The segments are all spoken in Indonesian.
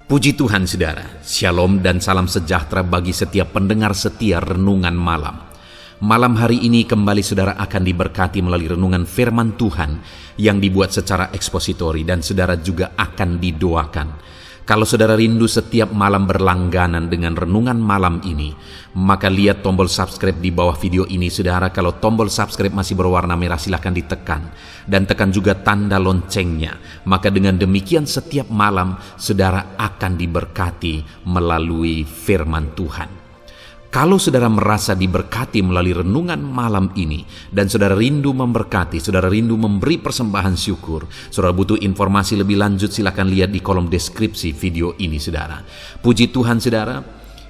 Puji Tuhan saudara, shalom dan salam sejahtera bagi setiap pendengar setia Renungan Malam. Malam hari ini kembali saudara akan diberkati melalui renungan firman Tuhan yang dibuat secara ekspositori dan saudara juga akan didoakan. Kalau saudara rindu setiap malam berlangganan dengan renungan malam ini, maka lihat tombol subscribe di bawah video ini saudara. Kalau tombol subscribe masih berwarna merah silahkan ditekan dan tekan juga tanda loncengnya. Maka dengan demikian setiap malam saudara akan diberkati melalui firman Tuhan. Kalau saudara merasa diberkati melalui renungan malam ini dan saudara rindu memberkati, saudara rindu memberi persembahan syukur, saudara butuh informasi lebih lanjut, silakan lihat di kolom deskripsi video ini saudara. Puji Tuhan saudara,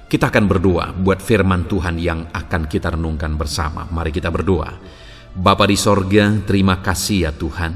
kita akan berdoa buat firman Tuhan yang akan kita renungkan bersama. Mari kita berdoa. Bapa di sorga, terima kasih ya Tuhan.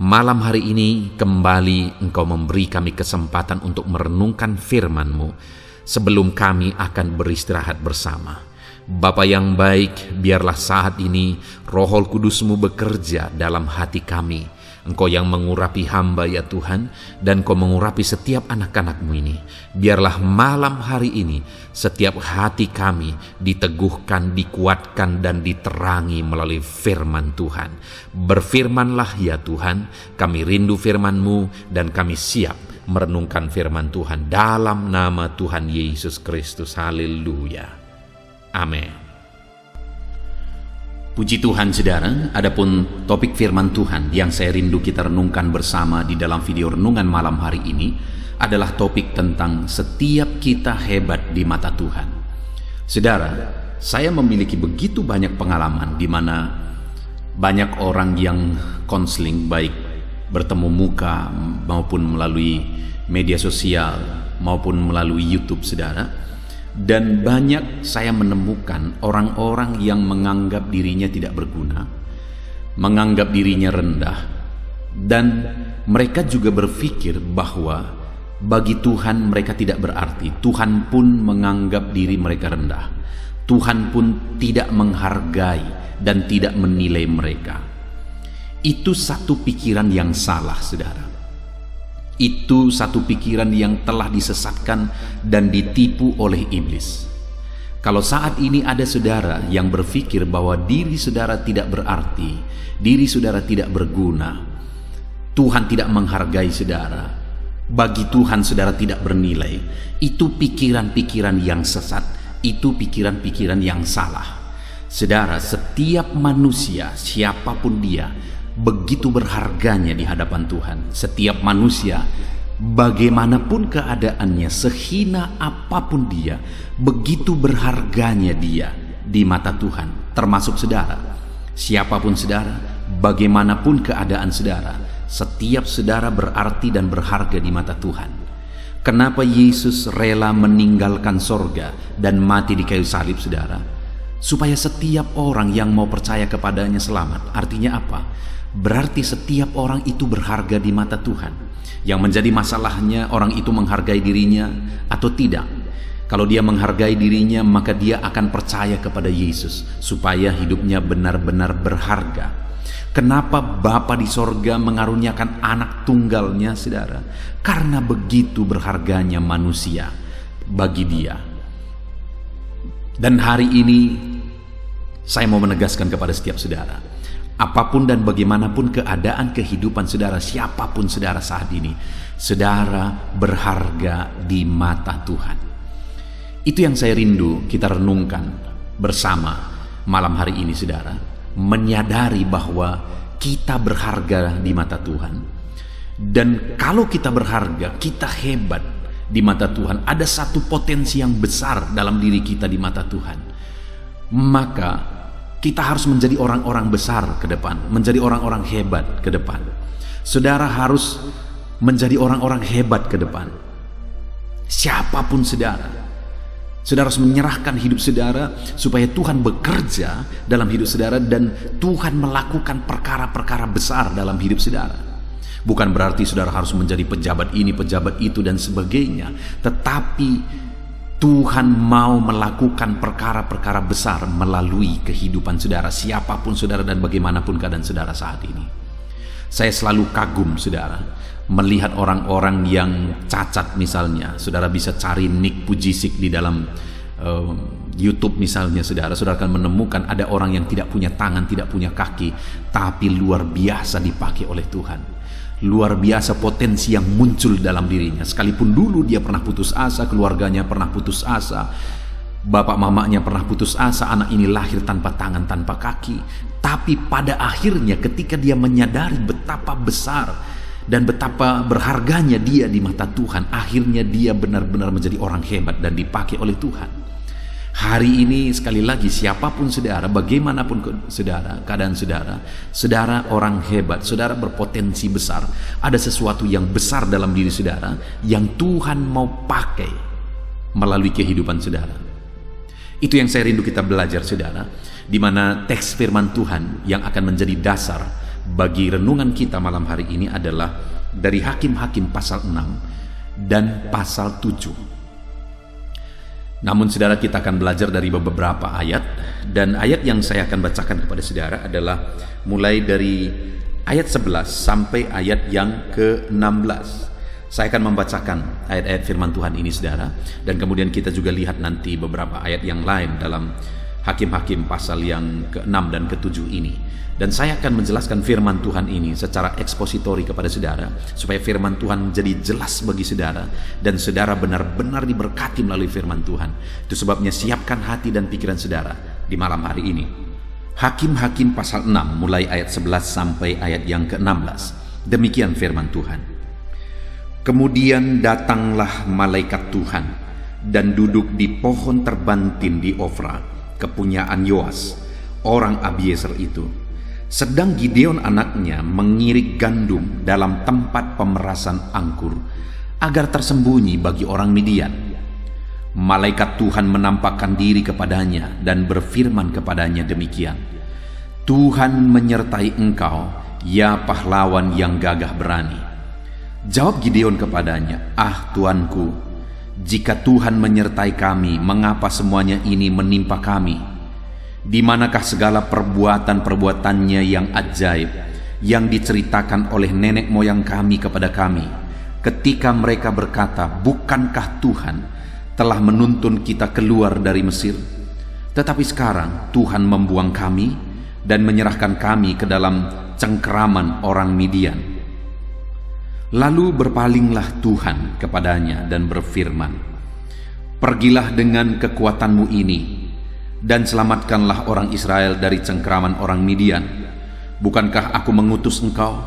Malam hari ini kembali Engkau memberi kami kesempatan untuk merenungkan firman-Mu. Sebelum kami akan beristirahat bersama. Bapa yang baik, biarlah saat ini Roh Kudus-Mu bekerja dalam hati kami. Engkau yang mengurapi hamba ya Tuhan, dan Engkau mengurapi setiap anak-anak-Mu ini. Biarlah malam hari ini setiap hati kami diteguhkan, dikuatkan, dan diterangi melalui firman Tuhan. Berfirmanlah ya Tuhan, kami rindu firman-Mu dan kami siap merenungkan firman Tuhan dalam nama Tuhan Yesus Kristus. Haleluya. Amin. Puji Tuhan saudara, adapun topik firman Tuhan yang saya rindu kita renungkan bersama di dalam video renungan malam hari ini adalah topik tentang setiap kita hebat di mata Tuhan. Saudara, saya memiliki begitu banyak pengalaman di mana banyak orang yang konseling, baik bertemu muka maupun melalui media sosial maupun melalui YouTube saudara, dan banyak saya menemukan orang-orang yang menganggap dirinya tidak berguna, menganggap dirinya rendah, dan mereka juga berpikir bahwa bagi Tuhan mereka tidak berarti. Tuhan pun menganggap diri mereka rendah. Tuhan pun tidak menghargai dan tidak menilai mereka. Itu satu pikiran yang salah saudara. Itu satu pikiran yang telah disesatkan dan ditipu oleh iblis. Kalau saat ini ada saudara yang berpikir bahwa diri saudara tidak berarti, diri saudara tidak berguna, Tuhan tidak menghargai saudara, bagi Tuhan saudara tidak bernilai, itu pikiran-pikiran yang sesat, itu pikiran-pikiran yang salah. Saudara, setiap manusia siapapun dia begitu berharganya di hadapan Tuhan. Setiap manusia bagaimanapun keadaannya, sehina apapun dia, begitu berharganya dia di mata Tuhan. Termasuk saudara, siapapun saudara, bagaimanapun keadaan saudara, setiap saudara berarti dan berharga di mata Tuhan. Kenapa Yesus rela meninggalkan sorga dan mati di kayu salib saudara? Supaya setiap orang yang mau percaya kepadanya selamat. Artinya apa? Berarti setiap orang itu berharga di mata Tuhan. Yang menjadi masalahnya orang itu menghargai dirinya atau tidak. Kalau dia menghargai dirinya, maka dia akan percaya kepada Yesus supaya hidupnya benar-benar berharga. Kenapa Bapa di sorga mengaruniakan anak tunggalnya saudara? Karena begitu berharganya manusia bagi dia. Dan hari ini saya mau menegaskan kepada setiap saudara, apapun dan bagaimanapun keadaan kehidupan saudara, siapapun saudara saat ini, saudara berharga di mata Tuhan. Itu yang saya rindu kita renungkan bersama malam hari ini saudara. Menyadari bahwa kita berharga di mata Tuhan. Dan kalau kita berharga, kita hebat di mata Tuhan, ada satu potensi yang besar dalam diri kita di mata Tuhan. Maka kita harus menjadi orang-orang besar ke depan, menjadi orang-orang hebat ke depan. Saudara harus menjadi orang-orang hebat ke depan. Siapapun saudara, saudara harus menyerahkan hidup saudara supaya Tuhan bekerja dalam hidup saudara dan Tuhan melakukan perkara-perkara besar dalam hidup saudara. Bukan berarti saudara harus menjadi pejabat ini, pejabat itu dan sebagainya, tetapi Tuhan mau melakukan perkara-perkara besar melalui kehidupan saudara, siapapun saudara dan bagaimanapun keadaan saudara saat ini. Saya selalu kagum, saudara, melihat orang-orang yang cacat misalnya. Saudara bisa cari Nick Pujisik di dalam YouTube misalnya, saudara akan menemukan ada orang yang tidak punya tangan, tidak punya kaki, tapi luar biasa dipakai oleh Tuhan. Luar biasa potensi yang muncul dalam dirinya. Sekalipun dulu dia pernah putus asa, keluarganya pernah putus asa, bapak mamanya pernah putus asa, anak ini lahir tanpa tangan, tanpa kaki. Tapi pada akhirnya ketika dia menyadari betapa besar dan betapa berharganya dia di mata Tuhan, akhirnya dia benar-benar menjadi orang hebat dan dipakai oleh Tuhan. Hari ini sekali lagi, siapapun saudara, bagaimanapun saudara, keadaan saudara orang hebat, saudara berpotensi besar. Ada sesuatu yang besar dalam diri saudara yang Tuhan mau pakai melalui kehidupan saudara. Itu yang saya rindu kita belajar, saudara, di mana teks firman Tuhan yang akan menjadi dasar bagi renungan kita malam hari ini adalah dari Hakim-Hakim pasal 6 dan pasal 7. Namun saudara, kita akan belajar dari beberapa ayat, dan ayat yang saya akan bacakan kepada saudara adalah mulai dari ayat 11 sampai ayat yang ke-16. Saya akan membacakan ayat-ayat firman Tuhan ini, saudara, dan kemudian kita juga lihat nanti beberapa ayat yang lain dalam Hakim-Hakim pasal yang ke-6 dan ke-7 ini. Dan saya akan menjelaskan firman Tuhan ini secara ekspositori kepada saudara, supaya firman Tuhan menjadi jelas bagi saudara, dan saudara benar-benar diberkati melalui firman Tuhan. Itu sebabnya siapkan hati dan pikiran saudara di malam hari ini. Hakim-Hakim pasal 6 mulai ayat 11 sampai ayat yang ke-16. Demikian firman Tuhan. Kemudian datanglah malaikat Tuhan dan duduk di pohon terbantin di Ofra, kepunyaan Yoas, orang Abiezer itu. Sedang Gideon anaknya mengirik gandum dalam tempat pemerasan anggur agar tersembunyi bagi orang Midian. Malaikat Tuhan menampakkan diri kepadanya dan berfirman kepadanya demikian, Tuhan menyertai engkau, ya pahlawan yang gagah berani. Jawab Gideon kepadanya, ah Tuanku, jika Tuhan menyertai kami, mengapa semuanya ini menimpa kami? Di manakah segala perbuatan-perbuatannya yang ajaib yang diceritakan oleh nenek moyang kami kepada kami, ketika mereka berkata, bukankah Tuhan telah menuntun kita keluar dari Mesir? Tetapi sekarang Tuhan membuang kami dan menyerahkan kami ke dalam cengkeraman orang Midian. Lalu berpalinglah Tuhan kepadanya dan berfirman, pergilah dengan kekuatanmu ini dan selamatkanlah orang Israel dari cengkeraman orang Midian. Bukankah aku mengutus engkau?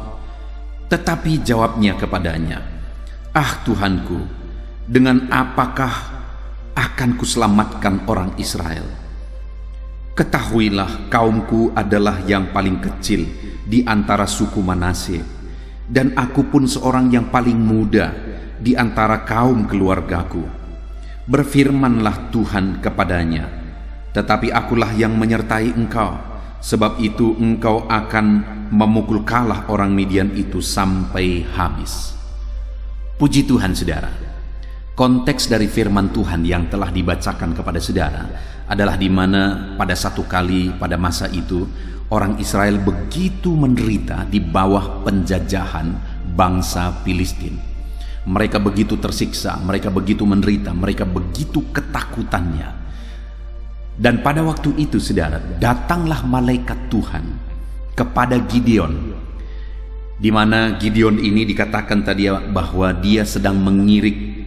Tetapi jawabnya kepadanya, ah Tuhanku, dengan apakah akan kuselamatkan orang Israel? Ketahuilah, kaumku adalah yang paling kecil di antara suku Manasye, dan aku pun seorang yang paling muda di antara kaum keluargaku. Berfirmanlah Tuhan kepadanya, tetapi akulah yang menyertai engkau, sebab itu engkau akan memukul kalah orang Midian itu sampai habis. Puji Tuhan, saudara. Konteks dari firman Tuhan yang telah dibacakan kepada saudara adalah di mana pada satu kali pada masa itu orang Israel begitu menderita di bawah penjajahan bangsa Filistin. Mereka begitu tersiksa, mereka begitu menderita, mereka begitu ketakutannya. Dan pada waktu itu, saudara, datanglah malaikat Tuhan kepada Gideon, di mana Gideon ini dikatakan tadi bahwa dia sedang mengirik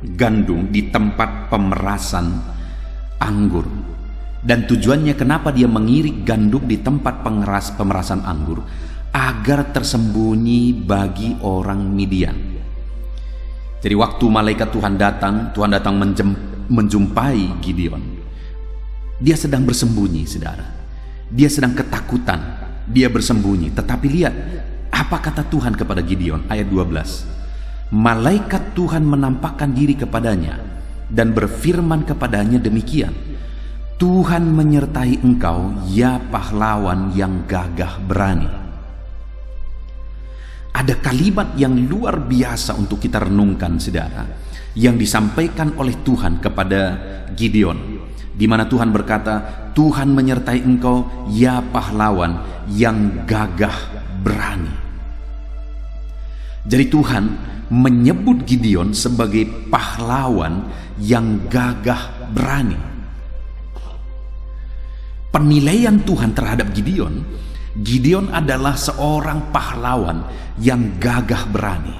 gandum di tempat pemerasan anggur. Dan tujuannya kenapa dia mengirik gandum di tempat pemerasan anggur? Agar tersembunyi bagi orang Midian. Jadi waktu malaikat Tuhan datang menjumpai Gideon. Dia sedang bersembunyi, saudara. Dia sedang ketakutan. Dia bersembunyi. Tetapi lihat, apa kata Tuhan kepada Gideon? Ayat 12. Malaikat Tuhan menampakkan diri kepadanya dan berfirman kepadanya demikian, Tuhan menyertai engkau, ya pahlawan yang gagah berani. Ada kalimat yang luar biasa untuk kita renungkan, saudara, yang disampaikan oleh Tuhan kepada Gideon, di mana Tuhan berkata, Tuhan menyertai engkau, ya pahlawan yang gagah berani. Jadi Tuhan menyebut Gideon sebagai pahlawan yang gagah berani. Penilaian Tuhan terhadap Gideon, Gideon adalah seorang pahlawan yang gagah berani.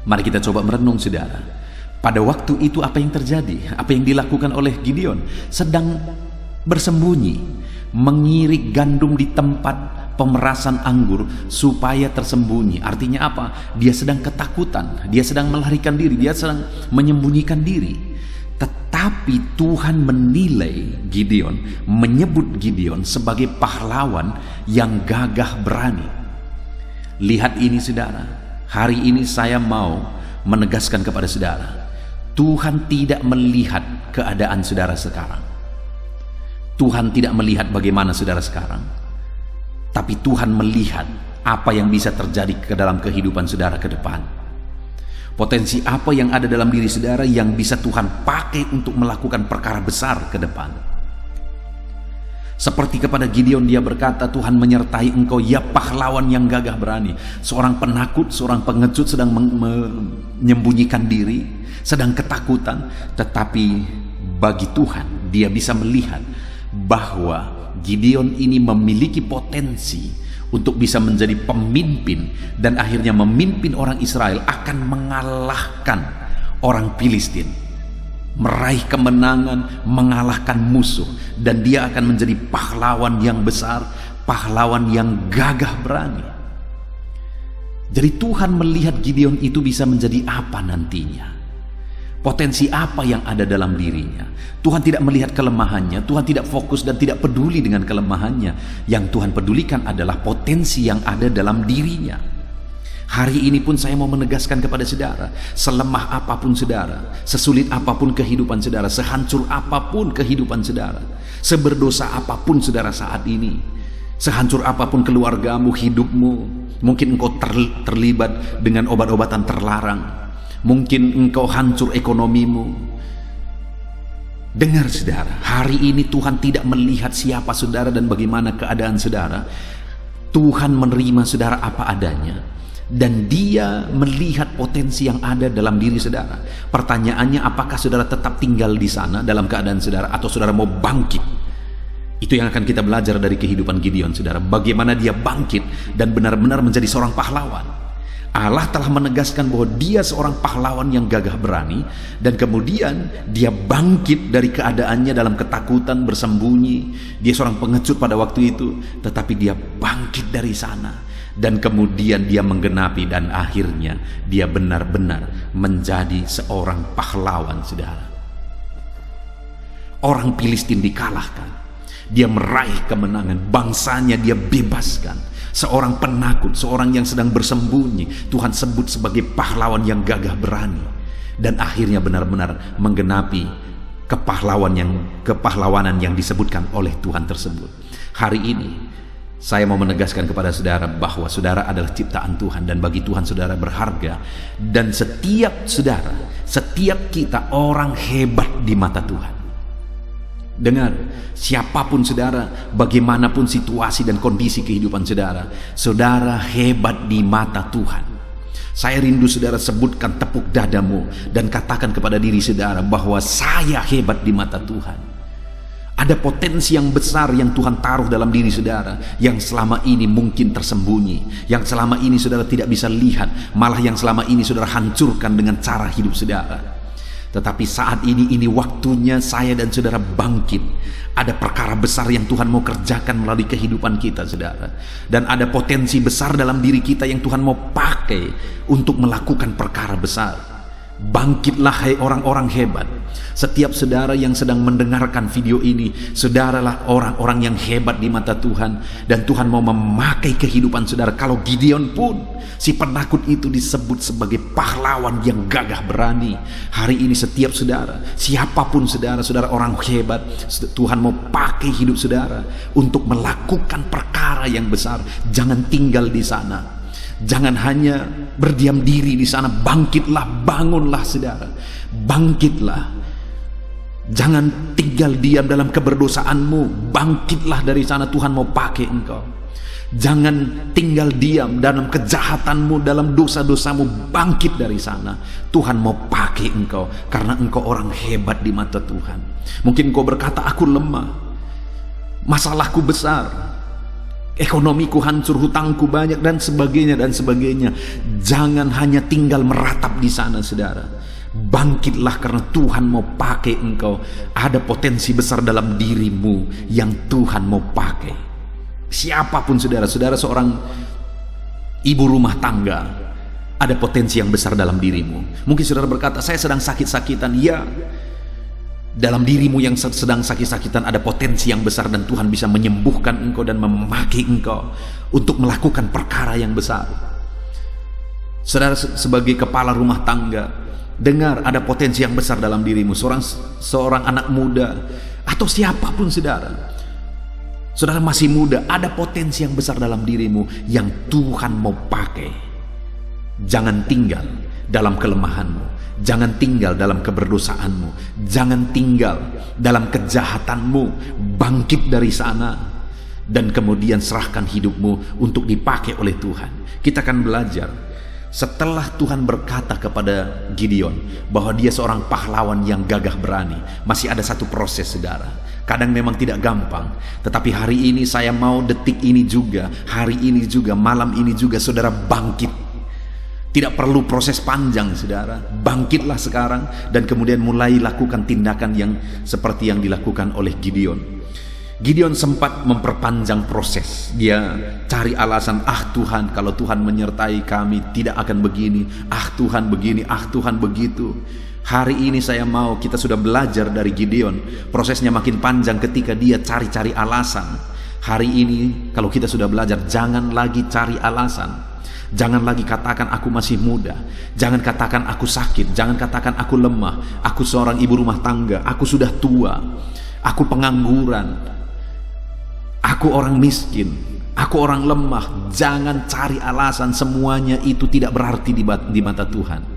Mari kita coba merenung, saudara. Pada waktu itu apa yang terjadi? Apa yang dilakukan oleh Gideon? Sedang bersembunyi, mengirik gandum di tempat pemerasan anggur supaya tersembunyi. Artinya apa? Dia sedang ketakutan, dia sedang melarikan diri, dia sedang menyembunyikan diri. Tetapi Tuhan menilai Gideon, menyebut Gideon sebagai pahlawan yang gagah berani. Lihat ini, saudara. Hari ini saya mau menegaskan kepada saudara, Tuhan tidak melihat keadaan saudara sekarang. Tuhan tidak melihat bagaimana saudara sekarang, tapi Tuhan melihat apa yang bisa terjadi ke dalam kehidupan saudara ke depan. Potensi apa yang ada dalam diri saudara yang bisa Tuhan pakai untuk melakukan perkara besar ke depan. Seperti kepada Gideon, dia berkata, Tuhan menyertai engkau ya pahlawan yang gagah berani. Seorang penakut, seorang pengecut sedang menyembunyikan diri, sedang ketakutan. Tetapi bagi Tuhan, dia bisa melihat bahwa Gideon ini memiliki potensi untuk bisa menjadi pemimpin dan akhirnya memimpin orang Israel, akan mengalahkan orang Filistin, meraih kemenangan, mengalahkan musuh, dan dia akan menjadi pahlawan yang besar, pahlawan yang gagah berani. Jadi Tuhan melihat Gideon itu bisa menjadi apa nantinya, potensi apa yang ada dalam dirinya. Tuhan tidak melihat kelemahannya, Tuhan tidak fokus dan tidak peduli dengan kelemahannya. Yang Tuhan pedulikan adalah potensi yang ada dalam dirinya. Hari ini pun saya mau menegaskan kepada saudara, selemah apapun saudara, sesulit apapun kehidupan saudara, sehancur apapun kehidupan saudara, seberdosa apapun saudara saat ini, sehancur apapun keluargamu, hidupmu, mungkin engkau terlibat dengan obat-obatan terlarang, mungkin engkau hancur ekonomimu. Dengar saudara, hari ini Tuhan tidak melihat siapa saudara dan bagaimana keadaan saudara. Tuhan menerima saudara apa adanya, dan dia melihat potensi yang ada dalam diri saudara. Pertanyaannya, apakah saudara tetap tinggal di sana dalam keadaan saudara, atau saudara mau bangkit? Itu yang akan kita belajar dari kehidupan Gideon, saudara. Bagaimana dia bangkit dan benar-benar menjadi seorang pahlawan. Allah telah menegaskan bahwa dia seorang pahlawan yang gagah berani, dan kemudian dia bangkit dari keadaannya dalam ketakutan, bersembunyi. Dia seorang pengecut pada waktu itu, tetapi dia bangkit dari sana, dan kemudian dia menggenapi, dan akhirnya dia benar-benar menjadi seorang pahlawan, saudara. Orang Filistin dikalahkan, dia meraih kemenangan, bangsanya dia bebaskan. Seorang penakut, seorang yang sedang bersembunyi, Tuhan sebut sebagai pahlawan yang gagah berani, dan akhirnya benar-benar menggenapi kepahlawanan yang disebutkan oleh Tuhan tersebut. Hari ini saya mau menegaskan kepada saudara bahwa saudara adalah ciptaan Tuhan, dan bagi Tuhan saudara berharga, dan setiap saudara, setiap kita orang hebat di mata Tuhan. Dengar, siapapun saudara, bagaimanapun situasi dan kondisi kehidupan saudara, saudara hebat di mata Tuhan. Saya rindu saudara sebutkan, tepuk dadamu dan katakan kepada diri saudara bahwa saya hebat di mata Tuhan. Ada potensi yang besar yang Tuhan taruh dalam diri saudara, yang selama ini mungkin tersembunyi, yang selama ini saudara tidak bisa lihat, malah yang selama ini saudara hancurkan dengan cara hidup saudara. Tetapi saat ini waktunya saya dan saudara bangkit. Ada perkara besar yang Tuhan mau kerjakan melalui kehidupan kita, saudara. Dan ada potensi besar dalam diri kita yang Tuhan mau pakai untuk melakukan perkara besar. Bangkitlah hai orang-orang hebat. Setiap saudara yang sedang mendengarkan video ini, saudaralah orang-orang yang hebat di mata Tuhan, dan Tuhan mau memakai kehidupan saudara. Kalau Gideon pun, si penakut itu, disebut sebagai pahlawan yang gagah berani. Hari ini setiap saudara, siapapun saudara, saudara orang hebat, Tuhan mau pakai hidup saudara untuk melakukan perkara yang besar. Jangan tinggal di sana. Jangan hanya berdiam diri di sana. Bangkitlah, bangunlah saudara. Bangkitlah. Jangan tinggal diam dalam keberdosaanmu. Bangkitlah dari sana, Tuhan mau pakai engkau. Jangan tinggal diam dalam kejahatanmu, dalam dosa-dosamu. Bangkit dari sana, Tuhan mau pakai engkau, karena engkau orang hebat di mata Tuhan. Mungkin kau berkata, aku lemah, masalahku besar, ekonomiku hancur, hutangku banyak, dan sebagainya dan sebagainya. Jangan hanya tinggal meratap di sana, saudara. Bangkitlah, karena Tuhan mau pakai engkau. Ada potensi besar dalam dirimu yang Tuhan mau pakai. Siapapun saudara seorang ibu rumah tangga, ada potensi yang besar dalam dirimu. Mungkin saudara berkata, saya sedang sakit-sakitan. Ya, dalam dirimu yang sedang sakit-sakitan ada potensi yang besar, dan Tuhan bisa menyembuhkan engkau dan memakai engkau untuk melakukan perkara yang besar. Saudara sebagai kepala rumah tangga, dengar, ada potensi yang besar dalam dirimu. Seorang anak muda atau siapapun saudara masih muda, ada potensi yang besar dalam dirimu yang Tuhan mau pakai. Jangan tinggal dalam kelemahanmu, jangan tinggal dalam keberdosaanmu, jangan tinggal dalam kejahatanmu. Bangkit dari sana dan kemudian serahkan hidupmu untuk dipakai oleh Tuhan. Kita akan belajar setelah Tuhan berkata kepada Gideon bahwa dia seorang pahlawan yang gagah berani. Masih ada satu proses, saudara. Kadang memang tidak gampang, tetapi hari ini saya mau, detik ini juga, hari ini juga, malam ini juga, saudara bangkit. Tidak perlu proses panjang, saudara. Bangkitlah sekarang dan kemudian mulai lakukan tindakan yang seperti yang dilakukan oleh Gideon. Gideon sempat memperpanjang proses. Dia cari alasan, Tuhan, kalau Tuhan menyertai kami tidak akan begini. Tuhan begini, Tuhan begitu. Hari ini saya mau, kita sudah belajar dari Gideon. Prosesnya makin panjang ketika dia cari-cari alasan. Hari ini kalau kita sudah belajar, jangan lagi cari alasan. Jangan lagi katakan aku masih muda. Jangan katakan aku sakit. Jangan katakan aku lemah. Aku seorang ibu rumah tangga. Aku sudah tua. Aku pengangguran. Aku orang miskin. Aku orang lemah. Jangan cari alasan. Semuanya itu tidak berarti di mata Tuhan.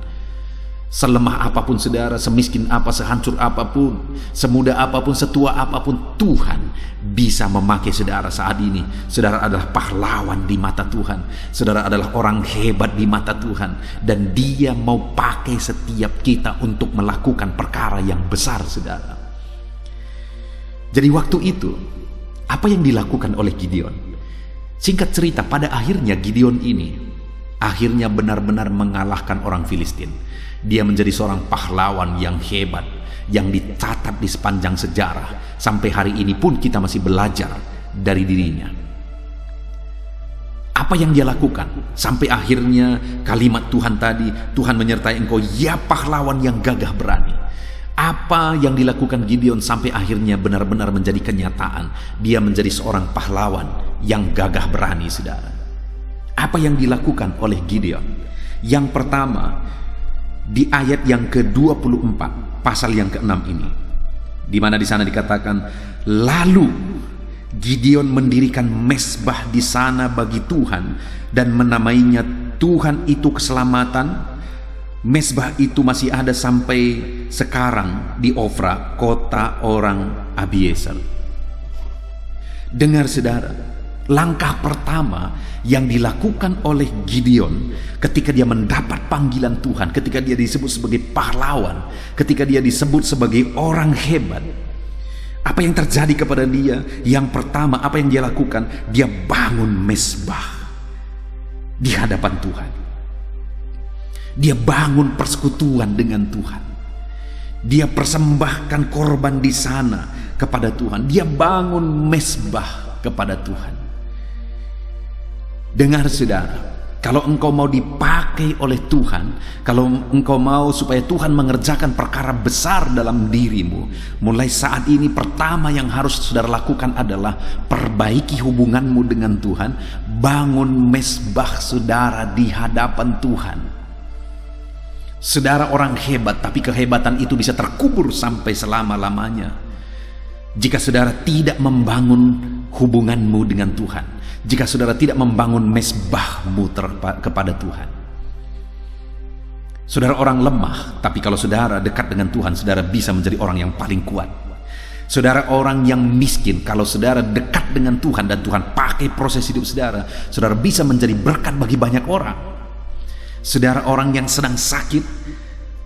Selemah apapun saudara, semiskin apa, sehancur apapun, semuda apapun, setua apapun, Tuhan bisa memakai saudara saat ini. Saudara adalah pahlawan di mata Tuhan. Saudara adalah orang hebat di mata Tuhan. Dan Dia mau pakai setiap kita untuk melakukan perkara yang besar, saudara. Jadi waktu itu, apa yang dilakukan oleh Gideon? Singkat cerita, pada akhirnya Gideon ini akhirnya benar-benar mengalahkan orang Filistin. Dia menjadi seorang pahlawan yang hebat, yang dicatat di sepanjang sejarah. Sampai hari ini pun kita masih belajar dari dirinya. Apa yang dia lakukan? Sampai akhirnya kalimat Tuhan tadi, Tuhan menyertai engkau, ya pahlawan yang gagah berani. Apa yang dilakukan Gideon sampai akhirnya benar-benar menjadi kenyataan. Dia menjadi seorang pahlawan yang gagah berani, saudara. Apa yang dilakukan oleh Gideon? Yang pertama, di ayat yang ke-24 pasal yang ke-6 ini, di mana di sana dikatakan, lalu Gideon mendirikan mezbah di sana bagi Tuhan dan menamainya Tuhan itu keselamatan. Mezbah itu masih ada sampai sekarang di Ofra, kota orang Abiezer. Dengar saudara, langkah pertama yang dilakukan oleh Gideon ketika dia mendapat panggilan Tuhan, ketika dia disebut sebagai pahlawan, ketika dia disebut sebagai orang hebat, apa yang terjadi kepada dia? Yang pertama, apa yang dia lakukan? Dia bangun mezbah di hadapan Tuhan. Dia bangun persekutuan dengan Tuhan. Dia persembahkan korban di sana kepada Tuhan. Dia bangun mezbah kepada Tuhan. Dengar saudara, kalau engkau mau dipakai oleh Tuhan, kalau engkau mau supaya Tuhan mengerjakan perkara besar dalam dirimu, mulai saat ini pertama yang harus saudara lakukan adalah perbaiki hubunganmu dengan Tuhan. Bangun mezbah saudara di hadapan Tuhan. Saudara orang hebat, tapi kehebatan itu bisa terkubur sampai selama-lamanya jika saudara tidak membangun hubunganmu dengan Tuhan. Jika saudara tidak membangun mezbahmu kepada Tuhan. Saudara orang lemah, tapi kalau saudara dekat dengan Tuhan, saudara bisa menjadi orang yang paling kuat. Saudara orang yang miskin, kalau saudara dekat dengan Tuhan dan Tuhan pakai proses hidup saudara, saudara bisa menjadi berkat bagi banyak orang. Saudara orang yang sedang sakit,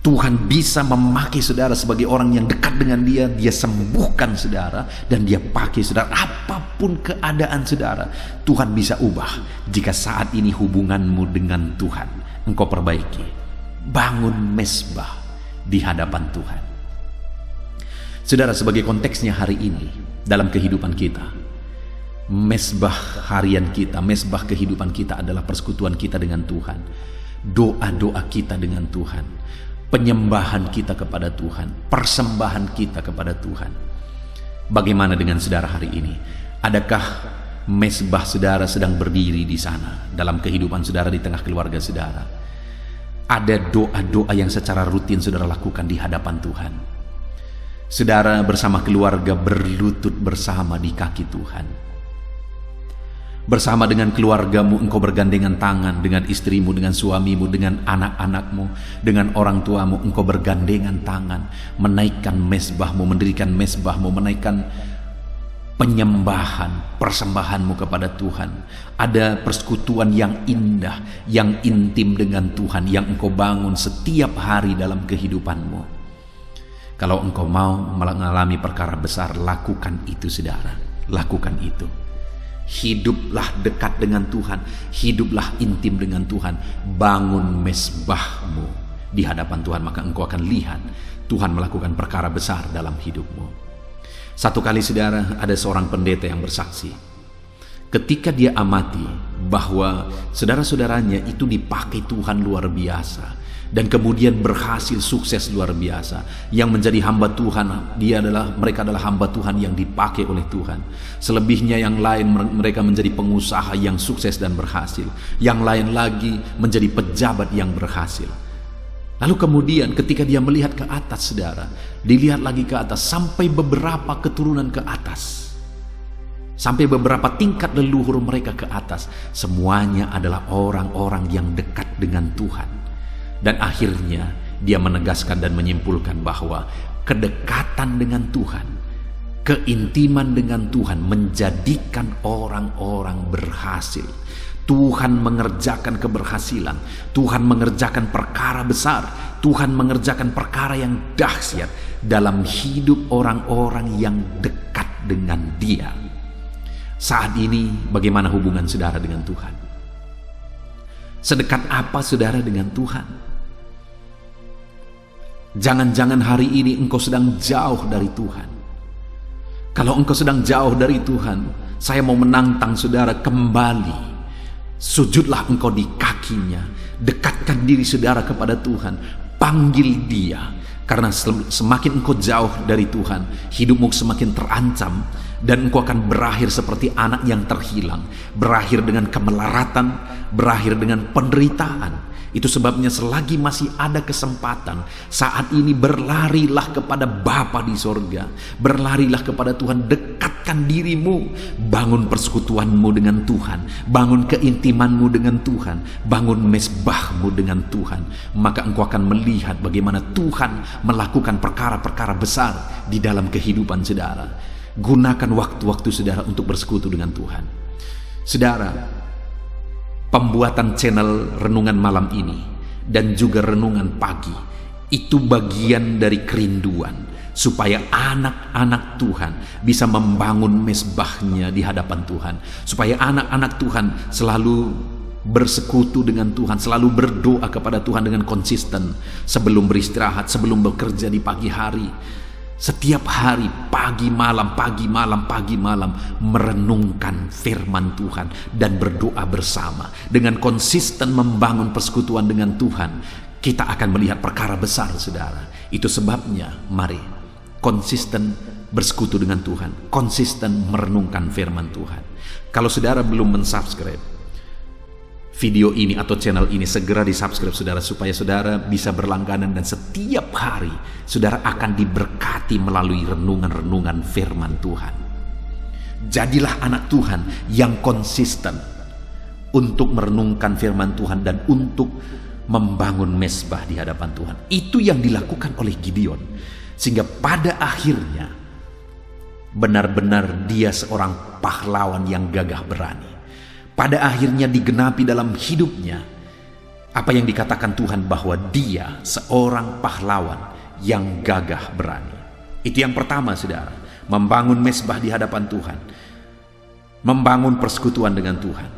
Tuhan bisa memakai saudara sebagai orang yang dekat dengan dia. Dia sembuhkan saudara dan dia pakai saudara. Apapun keadaan saudara, Tuhan bisa ubah jika saat ini hubunganmu dengan Tuhan engkau perbaiki. Bangun mesbah di hadapan Tuhan. Saudara, sebagai konteksnya hari ini dalam kehidupan kita, mesbah harian kita, mesbah kehidupan kita adalah persekutuan kita dengan Tuhan, doa-doa kita dengan Tuhan, penyembahan kita kepada Tuhan, persembahan kita kepada Tuhan. Bagaimana dengan saudara hari ini? Adakah mesbah saudara sedang berdiri di sana dalam kehidupan saudara, di tengah keluarga saudara? Ada doa-doa yang secara rutin saudara lakukan di hadapan Tuhan. Saudara bersama keluarga berlutut bersama di kaki Tuhan. Bersama dengan keluargamu engkau bergandengan tangan dengan istrimu, dengan suamimu, dengan anak-anakmu, dengan orang tuamu. Engkau bergandengan tangan menaikkan mesbahmu, mendirikan mesbahmu, menaikkan penyembahan, persembahanmu kepada Tuhan. Ada persekutuan yang indah, yang intim dengan Tuhan yang engkau bangun setiap hari dalam kehidupanmu. Kalau engkau mau mengalami perkara besar, lakukan itu saudara, lakukan itu. Hiduplah dekat dengan Tuhan, hiduplah intim dengan Tuhan. Bangun mesbahmu di hadapan Tuhan, maka engkau akan lihat Tuhan melakukan perkara besar dalam hidupmu. Satu kali saudara, ada seorang pendeta yang bersaksi, ketika dia amati bahwa saudara-saudaranya itu dipakai Tuhan luar biasa dan kemudian berhasil sukses luar biasa. Yang menjadi hamba Tuhan, mereka adalah hamba Tuhan yang dipakai oleh Tuhan. Selebihnya yang lain mereka menjadi pengusaha yang sukses dan berhasil. Yang lain lagi menjadi pejabat yang berhasil. Lalu kemudian ketika dia melihat ke atas saudara, dilihat lagi ke atas sampai beberapa keturunan ke atas, sampai beberapa tingkat leluhur mereka ke atas, semuanya adalah orang-orang yang dekat dengan Tuhan. Dan akhirnya dia menegaskan dan menyimpulkan bahwa kedekatan dengan Tuhan, keintiman dengan Tuhan menjadikan orang-orang berhasil. Tuhan mengerjakan keberhasilan, Tuhan mengerjakan perkara besar, Tuhan mengerjakan perkara yang dahsyat dalam hidup orang-orang yang dekat dengan Dia. Saat ini bagaimana hubungan saudara dengan Tuhan? Sedekat apa saudara dengan Tuhan? Jangan-jangan hari ini engkau sedang jauh dari Tuhan. Kalau engkau sedang jauh dari Tuhan, saya mau menantang saudara kembali. Sujudlah engkau di kakinya, dekatkan diri saudara kepada Tuhan, panggil Dia. Karena semakin engkau jauh dari Tuhan, hidupmu semakin terancam dan engkau akan berakhir seperti anak yang terhilang, berakhir dengan kemelaratan, berakhir dengan penderitaan. Itu sebabnya selagi masih ada kesempatan, saat ini berlarilah kepada Bapa di sorga, berlarilah kepada Tuhan, dekatkan dirimu, bangun persekutuanmu dengan Tuhan, bangun keintimanmu dengan Tuhan, bangun mesbahmu dengan Tuhan. Maka engkau akan melihat bagaimana Tuhan melakukan perkara-perkara besar di dalam kehidupan saudara. Gunakan waktu-waktu saudara untuk bersekutu dengan Tuhan. Saudara, pembuatan channel renungan malam ini dan juga renungan pagi itu bagian dari kerinduan supaya anak-anak Tuhan bisa membangun mesbahnya di hadapan Tuhan, supaya anak-anak Tuhan selalu bersekutu dengan Tuhan, selalu berdoa kepada Tuhan dengan konsisten sebelum beristirahat, sebelum bekerja di pagi hari. Setiap hari, pagi malam merenungkan firman Tuhan dan berdoa bersama. Dengan konsisten membangun persekutuan dengan Tuhan, kita akan melihat perkara besar saudara. Itu sebabnya mari konsisten bersekutu dengan Tuhan, konsisten merenungkan firman Tuhan. Kalau saudara belum mensubscribe video ini atau channel ini, segera di subscribe saudara, supaya saudara bisa berlangganan dan setiap hari saudara akan diberkati melalui renungan-renungan firman Tuhan. Jadilah anak Tuhan yang konsisten untuk merenungkan firman Tuhan dan untuk membangun mezbah di hadapan Tuhan. Itu yang dilakukan oleh Gideon. Sehingga pada akhirnya benar-benar dia seorang pahlawan yang gagah berani. Pada akhirnya digenapi dalam hidupnya apa yang dikatakan Tuhan, bahwa dia seorang pahlawan yang gagah berani. Itu yang pertama, saudara, membangun mezbah di hadapan Tuhan, membangun persekutuan dengan Tuhan.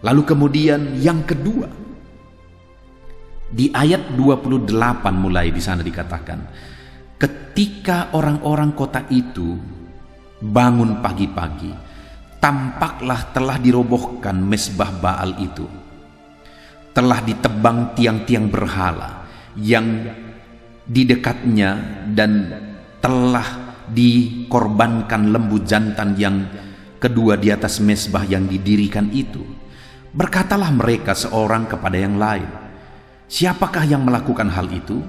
Lalu kemudian yang kedua, di ayat 28 mulai di sana dikatakan, ketika orang-orang kota itu bangun pagi-pagi, tampaklah telah dirobohkan mezbah Baal itu. Telah ditebang tiang-tiang berhala yang di dekatnya, dan telah dikorbankan lembu jantan yang kedua di atas mezbah yang didirikan itu. Berkatalah mereka seorang kepada yang lain, siapakah yang melakukan hal itu?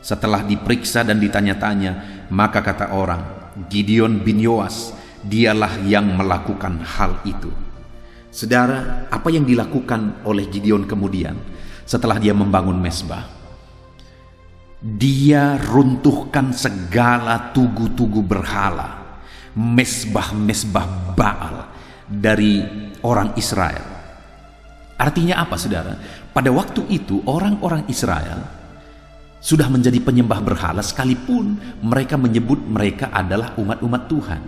Setelah diperiksa dan ditanya-tanya, maka kata orang, Gideon bin Yoas, dialah yang melakukan hal itu. Saudara, apa yang dilakukan oleh Gideon kemudian setelah dia membangun mezbah? Dia runtuhkan segala tugu-tugu berhala, mezbah-mezbah Baal dari orang Israel. Artinya apa, saudara? Pada waktu itu orang-orang Israel sudah menjadi penyembah berhala, sekalipun mereka menyebut mereka adalah umat-umat Tuhan.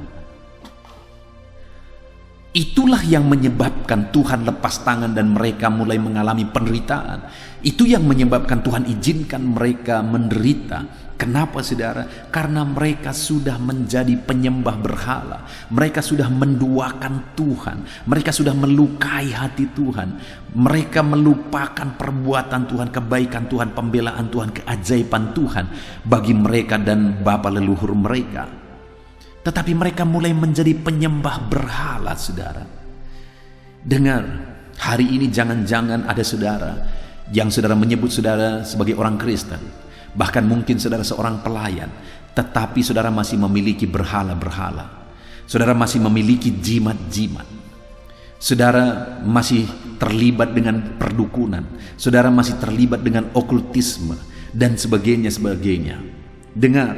Itulah yang menyebabkan Tuhan lepas tangan dan mereka mulai mengalami penderitaan. Itu yang menyebabkan Tuhan izinkan mereka menderita. Kenapa, saudara? Karena mereka sudah menjadi penyembah berhala. Mereka sudah menduakan Tuhan. Mereka sudah melukai hati Tuhan. Mereka melupakan perbuatan Tuhan, kebaikan Tuhan, pembelaan Tuhan, keajaiban Tuhan bagi mereka dan bapa leluhur mereka. Tetapi mereka mulai menjadi penyembah berhala, saudara. Dengar, hari ini jangan-jangan ada saudara yang saudara menyebut saudara sebagai orang Kristen. Bahkan mungkin saudara seorang pelayan, tetapi saudara masih memiliki berhala-berhala. Saudara masih memiliki jimat-jimat. Saudara masih terlibat dengan perdukunan. Saudara masih terlibat dengan okultisme dan sebagainya. Dengar,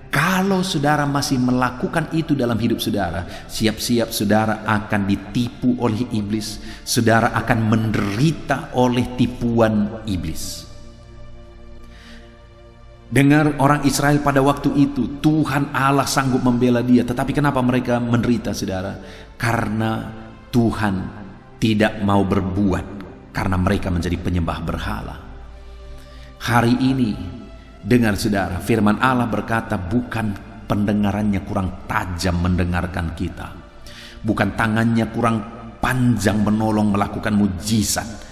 kalau saudara masih melakukan itu dalam hidup saudara, siap-siap saudara akan ditipu oleh iblis. Saudara akan menderita oleh tipuan iblis. Dengar, orang Israel pada waktu itu, Tuhan Allah sanggup membela dia. Tetapi kenapa mereka menderita, saudara? Karena Tuhan tidak mau berbuat, karena mereka menjadi penyembah berhala. Hari ini, dengar saudara, firman Allah berkata, bukan pendengarannya kurang tajam mendengarkan kita, bukan tangannya kurang panjang menolong melakukan mujizat,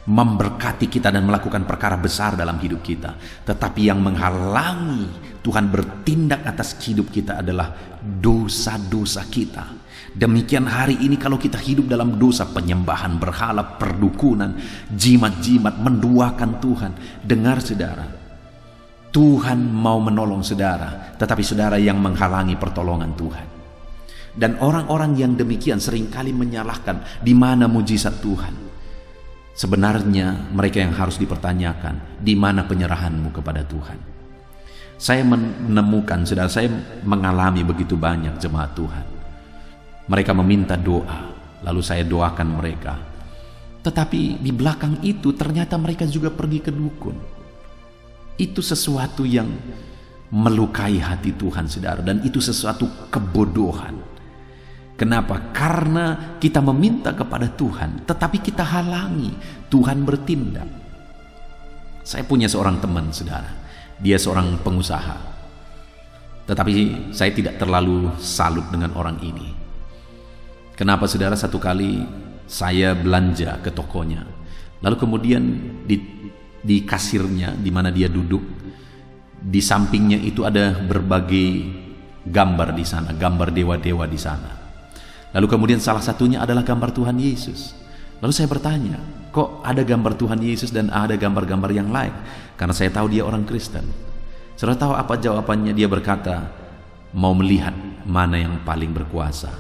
memberkati kita dan melakukan perkara besar dalam hidup kita. Tetapi yang menghalangi Tuhan bertindak atas hidup kita adalah dosa-dosa kita. Demikian hari ini kalau kita hidup dalam dosa, penyembahan berhala, perdukunan, jimat-jimat, menduakan Tuhan. Dengar saudara, Tuhan mau menolong saudara, tetapi saudara yang menghalangi pertolongan Tuhan. Dan orang-orang yang demikian seringkali menyalahkan di mana mujizat Tuhan. Sebenarnya mereka yang harus dipertanyakan, di mana penyerahanmu kepada Tuhan. Saya menemukan, saudara, saya mengalami begitu banyak jemaat Tuhan. Mereka meminta doa, lalu saya doakan mereka. Tetapi di belakang itu ternyata mereka juga pergi ke dukun. Itu sesuatu yang melukai hati Tuhan, saudara, dan itu sesuatu kebodohan. Kenapa? Karena kita meminta kepada Tuhan, tetapi kita halangi Tuhan bertindak. Saya punya seorang teman, saudara. Dia seorang pengusaha. Tetapi saya tidak terlalu salut dengan orang ini. Kenapa, saudara? Satu kali saya belanja ke tokonya. Lalu kemudian di kasirnya, di mana dia duduk, di sampingnya itu ada berbagai gambar di sana, gambar dewa-dewa di sana. Lalu kemudian salah satunya adalah gambar Tuhan Yesus. Lalu saya bertanya, kok ada gambar Tuhan Yesus dan ada gambar-gambar yang lain? Karena saya tahu dia orang Kristen. Saudara tahu apa jawabannya? Dia berkata, mau melihat mana yang paling berkuasa.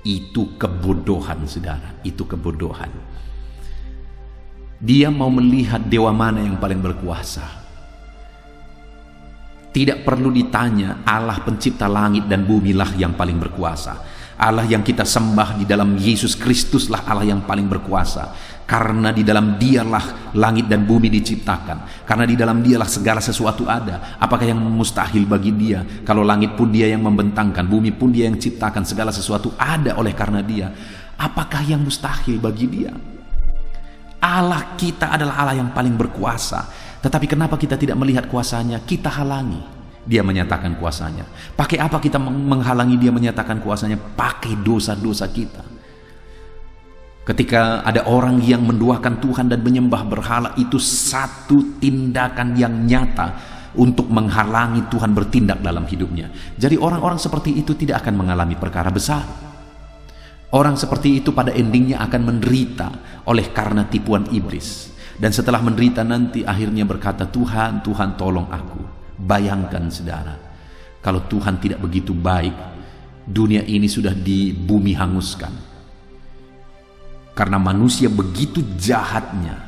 Itu kebodohan, saudara. Itu kebodohan. Dia mau melihat dewa mana yang paling berkuasa. Tidak perlu ditanya, Allah pencipta langit dan bumi lah yang paling berkuasa. Allah yang kita sembah di dalam Yesus Kristus lah Allah yang paling berkuasa. Karena di dalam Dialah langit dan bumi diciptakan. Karena di dalam Dialah segala sesuatu ada. Apakah yang mustahil bagi Dia? Kalau langit pun Dia yang membentangkan, bumi pun Dia yang ciptakan, segala sesuatu ada oleh karena Dia. Apakah yang mustahil bagi Dia? Allah kita adalah Allah yang paling berkuasa. Tetapi kenapa kita tidak melihat kuasanya? Kita halangi Dia menyatakan kuasanya. Pakai apa kita menghalangi Dia menyatakan kuasanya? Pakai dosa-dosa kita. Ketika ada orang yang menduakan Tuhan dan menyembah berhala, itu satu tindakan yang nyata untuk menghalangi Tuhan bertindak dalam hidupnya. Jadi orang-orang seperti itu tidak akan mengalami perkara besar. Orang seperti itu pada endingnya akan menderita oleh karena tipuan iblis. Dan setelah menderita nanti akhirnya berkata, Tuhan, Tuhan tolong aku. Bayangkan saudara, kalau Tuhan tidak begitu baik, dunia ini sudah di bumi hanguskan. Karena manusia begitu jahatnya,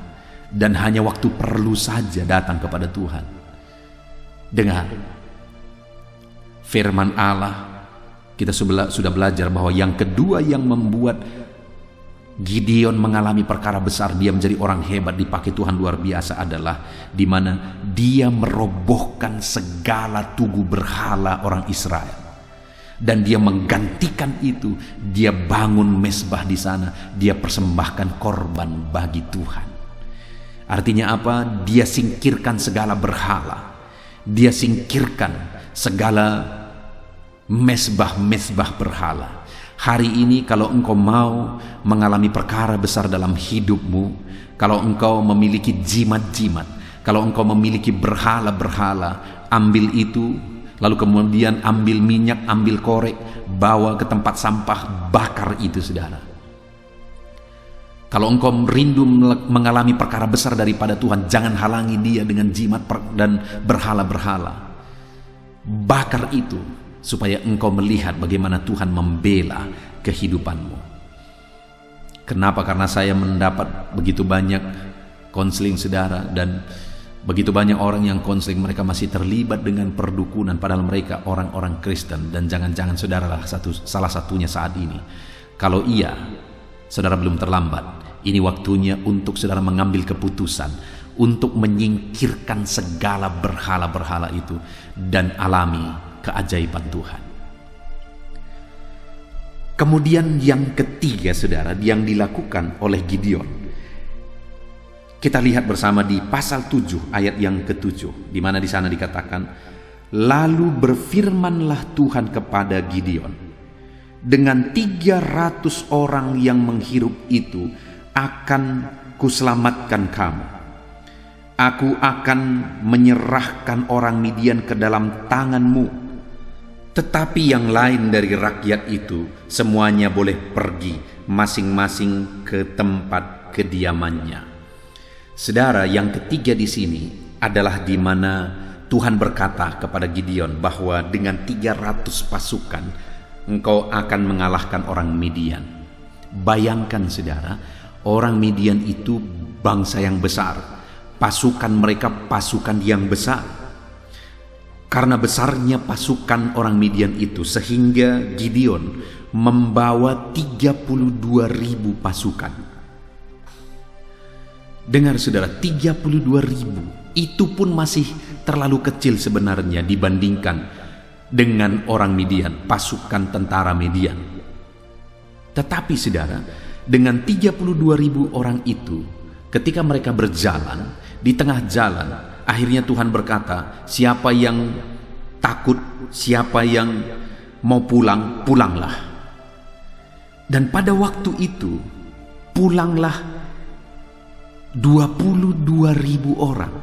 dan hanya waktu perlu saja datang kepada Tuhan. Dengar, firman Allah, kita sudah belajar bahwa yang kedua yang membuat Gideon mengalami perkara besar, dia menjadi orang hebat, dipakai Tuhan luar biasa, adalah di mana dia merobohkan segala tugu berhala orang Israel. Dan dia menggantikan itu, dia bangun mezbah di sana, dia persembahkan korban bagi Tuhan. Artinya apa? Dia singkirkan segala berhala. Dia singkirkan segala mezbah-mezbah berhala. Hari ini kalau engkau mau mengalami perkara besar dalam hidupmu, kalau engkau memiliki jimat-jimat, kalau engkau memiliki berhala-berhala, ambil itu, lalu kemudian ambil minyak, ambil korek, bawa ke tempat sampah, bakar itu saudara. Kalau engkau rindu mengalami perkara besar daripada Tuhan, jangan halangi Dia dengan jimat dan berhala-berhala. Bakar itu, supaya engkau melihat bagaimana Tuhan membela kehidupanmu. Kenapa? Karena saya mendapat begitu banyak konseling saudara, dan begitu banyak orang yang konseling, mereka masih terlibat dengan perdukunan, padahal mereka orang-orang Kristen. Dan jangan-jangan saudara lah salah satunya saat ini. Kalau iya, saudara belum terlambat. Ini waktunya untuk saudara mengambil keputusan untuk menyingkirkan segala berhala-berhala itu dan alami keajaiban Tuhan. Kemudian yang ketiga saudara, yang dilakukan oleh Gideon, kita lihat bersama di pasal 7 ayat yang ke-7, di mana di sana dikatakan, lalu berfirmanlah Tuhan kepada Gideon, dengan 300 orang yang menghirup itu akan kuselamatkan kamu. Aku akan menyerahkan orang Midian ke dalam tanganmu. Tetapi yang lain dari rakyat itu semuanya boleh pergi masing-masing ke tempat kediamannya. Saudara, yang ketiga di sini adalah di mana Tuhan berkata kepada Gideon bahwa dengan 300 pasukan engkau akan mengalahkan orang Midian. Bayangkan saudara, orang Midian itu bangsa yang besar. Pasukan mereka pasukan yang besar. Karena besarnya pasukan orang Midian itu, sehingga Gideon membawa 32.000 pasukan. Dengar saudara, 32.000 itu pun masih terlalu kecil sebenarnya dibandingkan dengan orang Midian, pasukan tentara Midian. Tetapi saudara, dengan 32.000 orang itu, ketika mereka berjalan di tengah jalan, akhirnya Tuhan berkata, siapa yang takut, siapa yang mau pulang, pulanglah. Dan pada waktu itu, pulanglah 22.000 orang.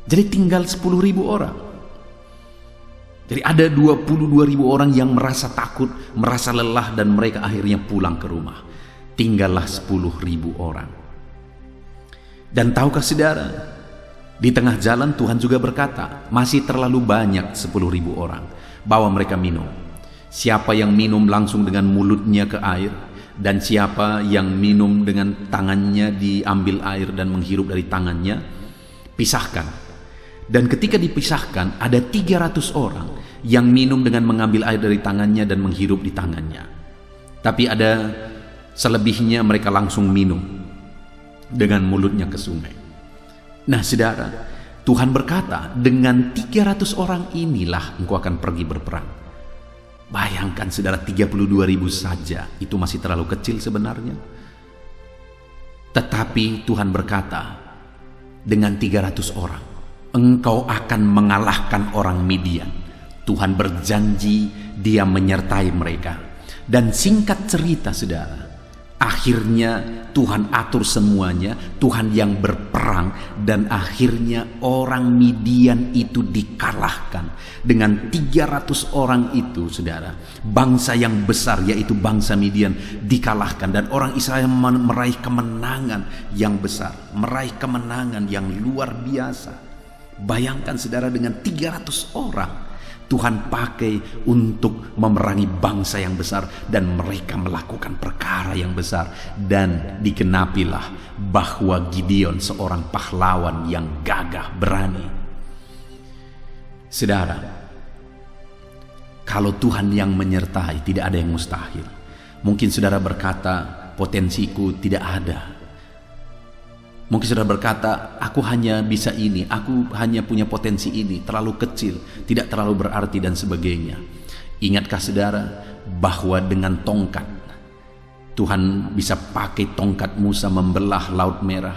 Jadi tinggal 10.000 orang. Jadi ada 22.000 orang yang merasa takut, merasa lelah, dan mereka akhirnya pulang ke rumah. Tinggallah 10.000 orang. Dan tahukah saudara, di tengah jalan Tuhan juga berkata, masih terlalu banyak 10.000 orang, bawa mereka minum. Siapa yang minum langsung dengan mulutnya ke air, Dan siapa yang minum dengan tangannya diambil air dan menghirup dari tangannya, pisahkan. Dan ketika dipisahkan, ada 300 orang yang minum dengan mengambil air dari tangannya dan menghirup di tangannya. Tapi ada selebihnya mereka langsung minum dengan mulutnya ke sungai. Nah saudara, Tuhan berkata, dengan 300 orang inilah engkau akan pergi berperang. Bayangkan saudara, 32.000 saja, itu masih terlalu kecil sebenarnya. Tetapi Tuhan berkata, dengan 300 orang, engkau akan mengalahkan orang Midian. Tuhan berjanji dia menyertai mereka. Dan singkat cerita saudara, akhirnya Tuhan atur semuanya, Tuhan yang berperang, dan akhirnya orang Midian itu dikalahkan. Dengan 300 orang itu saudara, bangsa yang besar yaitu bangsa Midian dikalahkan, dan orang Israel meraih kemenangan yang besar, meraih kemenangan yang luar biasa. Bayangkan saudara, dengan 300 orang Tuhan pakai untuk memerangi bangsa yang besar, dan mereka melakukan perkara yang besar. Dan dikenapilah bahwa Gideon seorang pahlawan yang gagah berani. Saudara, kalau Tuhan yang menyertai, tidak ada yang mustahil. Mungkin saudara berkata, potensiku tidak ada. Mungkin saudara berkata, aku hanya bisa ini, aku hanya punya potensi ini, terlalu kecil, tidak terlalu berarti dan sebagainya. Ingatkah saudara bahwa dengan tongkat, Tuhan bisa pakai tongkat Musa membelah Laut Merah?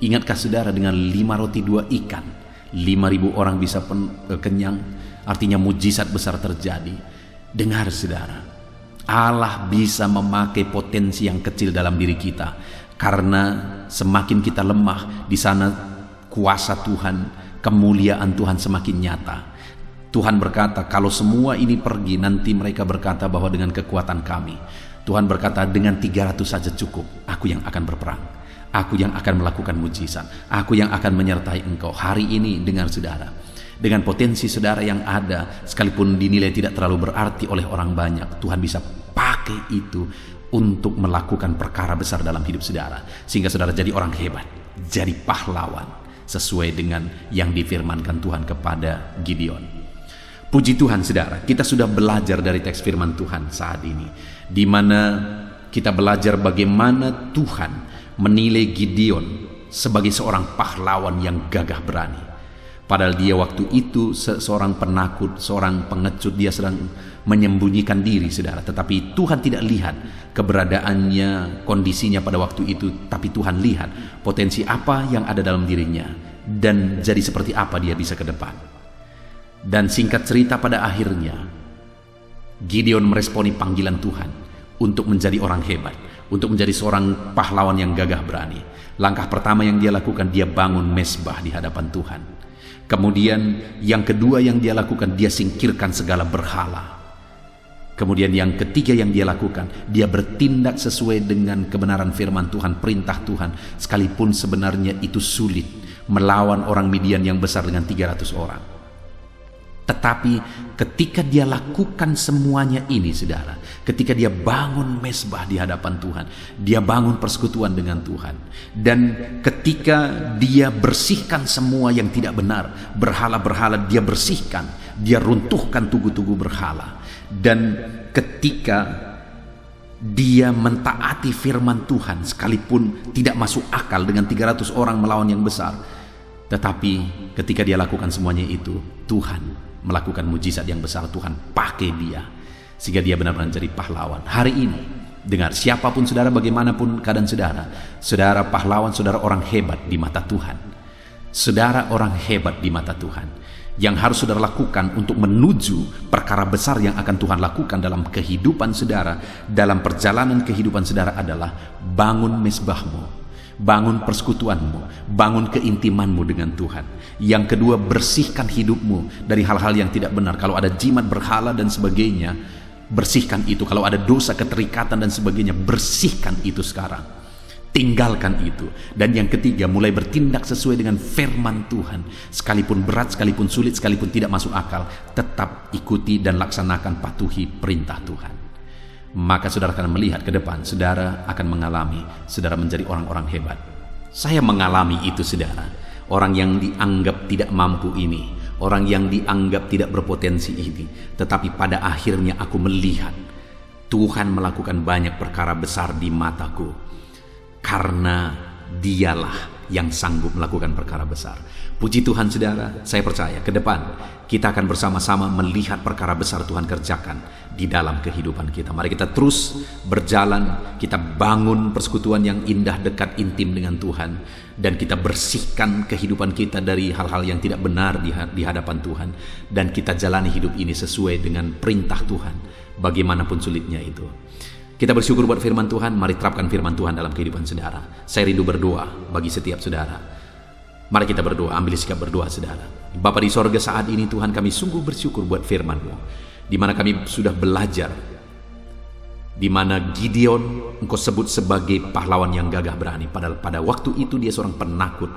Ingatkah saudara dengan 5 roti 2 ikan, 5.000 orang bisa kenyang, artinya mujizat besar terjadi. Dengar saudara, Allah bisa memakai potensi yang kecil dalam diri kita. Karena semakin kita lemah, di sana kuasa Tuhan, kemuliaan Tuhan semakin nyata. Tuhan berkata, kalau semua ini pergi, nanti mereka berkata bahwa dengan kekuatan kami. Tuhan berkata, dengan 300 saja cukup, aku yang akan berperang. Aku yang akan melakukan mujizat. Aku yang akan menyertai engkau. Hari ini dengar saudara, dengan potensi saudara yang ada, sekalipun dinilai tidak terlalu berarti oleh orang banyak, Tuhan bisa pakai itu untuk melakukan perkara besar dalam hidup saudara, sehingga saudara jadi orang hebat, jadi pahlawan, sesuai dengan yang difirmankan Tuhan kepada Gideon. Puji Tuhan saudara, kita sudah belajar dari teks firman Tuhan saat ini, di mana kita belajar bagaimana Tuhan menilai Gideon sebagai seorang pahlawan yang gagah berani. Padahal dia waktu itu seorang penakut, seorang pengecut, dia sedang menyembunyikan diri saudara. Tetapi Tuhan tidak lihat keberadaannya, kondisinya pada waktu itu. Tapi Tuhan lihat potensi apa yang ada dalam dirinya, dan jadi seperti apa dia bisa ke depan. Dan singkat cerita, pada akhirnya Gideon meresponi panggilan Tuhan untuk menjadi orang hebat, untuk menjadi seorang pahlawan yang gagah berani. Langkah pertama yang dia lakukan, dia bangun mezbah di hadapan Tuhan. Kemudian yang kedua yang dia lakukan, dia singkirkan segala berhala. Kemudian yang ketiga yang dia lakukan, dia bertindak sesuai dengan kebenaran firman Tuhan, perintah Tuhan, sekalipun sebenarnya itu sulit melawan orang Midian yang besar dengan 300 orang. Tetapi ketika dia lakukan semuanya ini saudara, ketika dia bangun mezbah di hadapan Tuhan, dia bangun persekutuan dengan Tuhan, dan ketika dia bersihkan semua yang tidak benar, berhala-berhala dia bersihkan, dia runtuhkan tugu-tugu berhala, dan ketika dia mentaati firman Tuhan, sekalipun tidak masuk akal dengan 300 orang melawan yang besar, tetapi ketika dia lakukan semuanya itu, Tuhan melakukan mujizat yang besar. Tuhan pakai dia sehingga dia benar-benar jadi pahlawan. Hari ini dengar, siapapun saudara, bagaimanapun keadaan saudara, saudara pahlawan, saudara orang hebat di mata Tuhan. Saudara orang hebat di mata Tuhan. Yang harus saudara lakukan untuk menuju perkara besar yang akan Tuhan lakukan dalam kehidupan saudara, dalam perjalanan kehidupan saudara, adalah bangun mezbahmu, bangun persekutuanmu, bangun keintimanmu dengan Tuhan. Yang kedua, bersihkan hidupmu dari hal-hal yang tidak benar. Kalau ada jimat, berhala dan sebagainya, bersihkan itu. Kalau ada dosa, keterikatan dan sebagainya, bersihkan itu sekarang. Tinggalkan itu. Dan yang ketiga, mulai bertindak sesuai dengan firman Tuhan. Sekalipun berat, sekalipun sulit, sekalipun tidak masuk akal, tetap ikuti dan laksanakan, patuhi perintah Tuhan. maka saudara akan melihat ke depan, saudara akan mengalami, saudara menjadi orang-orang hebat. Saya mengalami itu, saudara. Orang yang dianggap tidak mampu ini, orang yang dianggap tidak berpotensi ini, tetapi pada akhirnya aku melihat Tuhan melakukan banyak perkara besar di mataku, karena Dialah yang sanggup melakukan perkara besar. Puji Tuhan, saudara. Saya percaya ke depan kita akan bersama-sama melihat perkara besar Tuhan kerjakan di dalam kehidupan kita. Mari kita terus berjalan, kita bangun persekutuan yang indah, dekat, intim dengan Tuhan, dan kita bersihkan kehidupan kita dari hal-hal yang tidak benar di hadapan Tuhan, dan kita jalani hidup ini sesuai dengan perintah Tuhan, bagaimanapun sulitnya itu. Kita bersyukur buat firman Tuhan. Mari terapkan firman Tuhan dalam kehidupan saudara. Saya rindu berdoa bagi setiap saudara. Mari kita berdoa, ambil sikap berdoa, saudara. Bapa di sorga, saat ini Tuhan, kami sungguh bersyukur buat firman-Mu, di mana kami sudah belajar, di mana Gideon Engkau sebut sebagai pahlawan yang gagah berani, padahal pada waktu itu dia seorang penakut.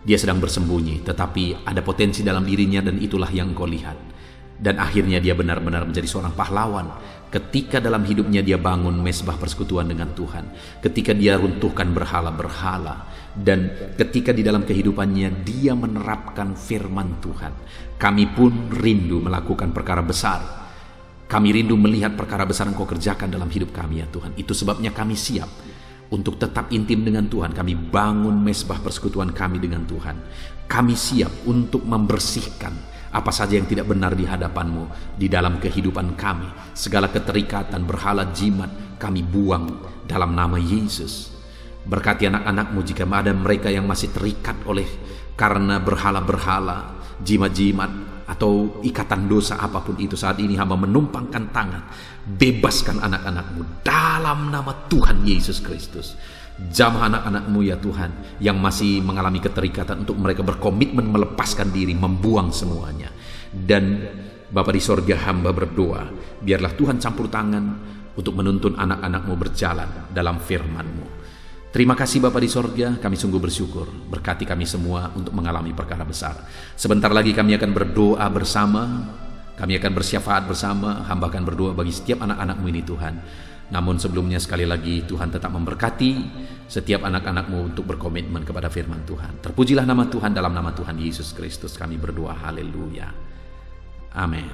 Dia sedang bersembunyi, tetapi ada potensi dalam dirinya, dan itulah yang Engkau lihat. Dan akhirnya dia benar-benar menjadi seorang pahlawan ketika dalam hidupnya dia bangun mesbah persekutuan dengan Tuhan, ketika dia runtuhkan berhala-berhala, dan ketika di dalam kehidupannya dia menerapkan firman Tuhan. Kami pun rindu melakukan perkara besar. Kami rindu melihat perkara besar Engkau kerjakan dalam hidup kami, ya Tuhan. Itu sebabnya kami siap untuk tetap intim dengan Tuhan. Kami bangun mesbah persekutuan kami dengan Tuhan. Kami siap untuk membersihkan apa saja yang tidak benar di hadapan-Mu di dalam kehidupan kami. Segala keterikatan berhala jimat kami buang dalam nama Yesus. Berkati anak-anak-Mu jika ada mereka yang masih terikat oleh karena berhala-berhala, jimat-jimat, atau ikatan dosa apapun itu. Saat ini hamba menumpangkan tangan, bebaskan anak-anak-Mu dalam nama Tuhan Yesus Kristus. Jamah anak-anak-Mu, ya Tuhan, yang masih mengalami keterikatan, untuk mereka berkomitmen melepaskan diri, membuang semuanya. Dan Bapa di sorga, hamba berdoa, biarlah Tuhan campur tangan untuk menuntun anak-anak-Mu berjalan dalam firman-Mu. Terima kasih Bapa di sorga, kami sungguh bersyukur. Berkati kami semua untuk mengalami perkara besar. Sebentar lagi kami akan berdoa bersama, kami akan bersyafaat bersama. Hamba akan berdoa bagi setiap anak-anak-Mu ini, Tuhan. Namun sebelumnya sekali lagi Tuhan tetap memberkati setiap anak-anak-Mu untuk berkomitmen kepada firman Tuhan. Terpujilah nama Tuhan, dalam nama Tuhan Yesus Kristus kami berdoa. Haleluya. Amin.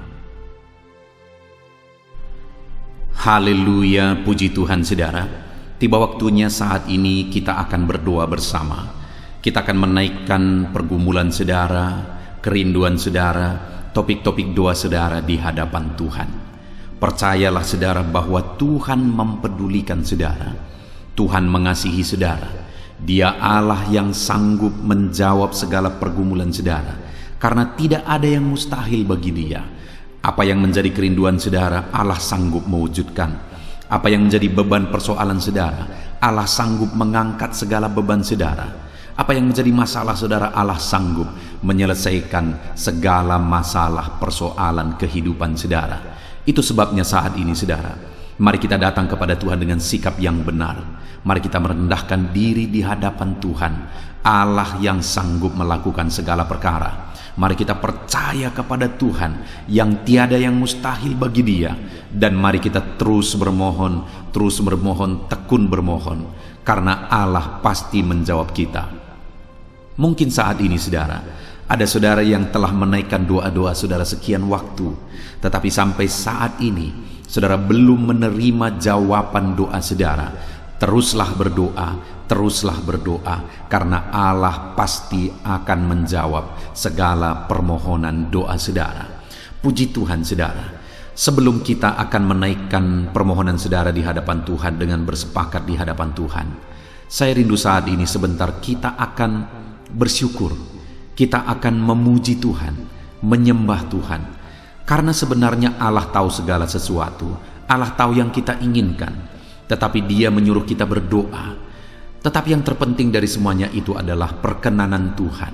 Haleluya, puji Tuhan, saudara. Tiba waktunya saat ini kita akan berdoa bersama. Kita akan menaikkan pergumulan saudara, kerinduan saudara, topik-topik doa saudara di hadapan Tuhan. Percayalah saudara bahwa Tuhan mempedulikan saudara. Tuhan mengasihi saudara. Dia Allah yang sanggup menjawab segala pergumulan saudara, karena tidak ada yang mustahil bagi Dia. Apa yang menjadi kerinduan saudara, Allah sanggup mewujudkan. Apa yang menjadi beban persoalan saudara, Allah sanggup mengangkat segala beban saudara. Apa yang menjadi masalah saudara, Allah sanggup menyelesaikan segala masalah persoalan kehidupan saudara. Itu sebabnya saat ini saudara, mari kita datang kepada Tuhan dengan sikap yang benar. Mari kita merendahkan diri di hadapan Tuhan, Allah yang sanggup melakukan segala perkara. Mari kita percaya kepada Tuhan yang tiada yang mustahil bagi Dia. Dan mari kita terus bermohon, tekun bermohon, karena Allah pasti menjawab kita. Mungkin saat ini saudara, ada saudara yang telah menaikkan doa-doa saudara sekian waktu, tetapi sampai saat ini saudara belum menerima jawaban doa saudara. Teruslah berdoa, karena Allah pasti akan menjawab segala permohonan doa saudara. Puji Tuhan saudara. Sebelum kita akan menaikkan permohonan saudara di hadapan Tuhan dengan bersepakat di hadapan Tuhan, saya rindu saat ini sebentar kita akan bersyukur. Kita akan memuji Tuhan, menyembah Tuhan. Karena sebenarnya Allah tahu segala sesuatu. Allah tahu yang kita inginkan. Tetapi Dia menyuruh kita berdoa. Tetapi yang terpenting dari semuanya itu adalah perkenanan Tuhan.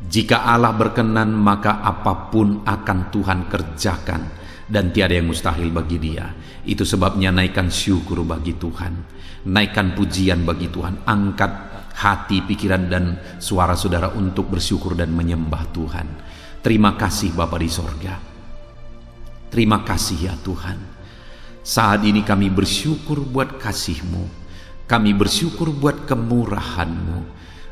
Jika Allah berkenan, maka apapun akan Tuhan kerjakan, dan tiada yang mustahil bagi Dia. Itu sebabnya naikkan syukur bagi Tuhan, naikkan pujian bagi Tuhan. Angkat hati, pikiran, dan suara saudara untuk bersyukur dan menyembah Tuhan. Terima kasih Bapa di sorga. Terima kasih ya Tuhan. Saat ini kami bersyukur buat kasih-Mu, kami bersyukur buat kemurahan-Mu.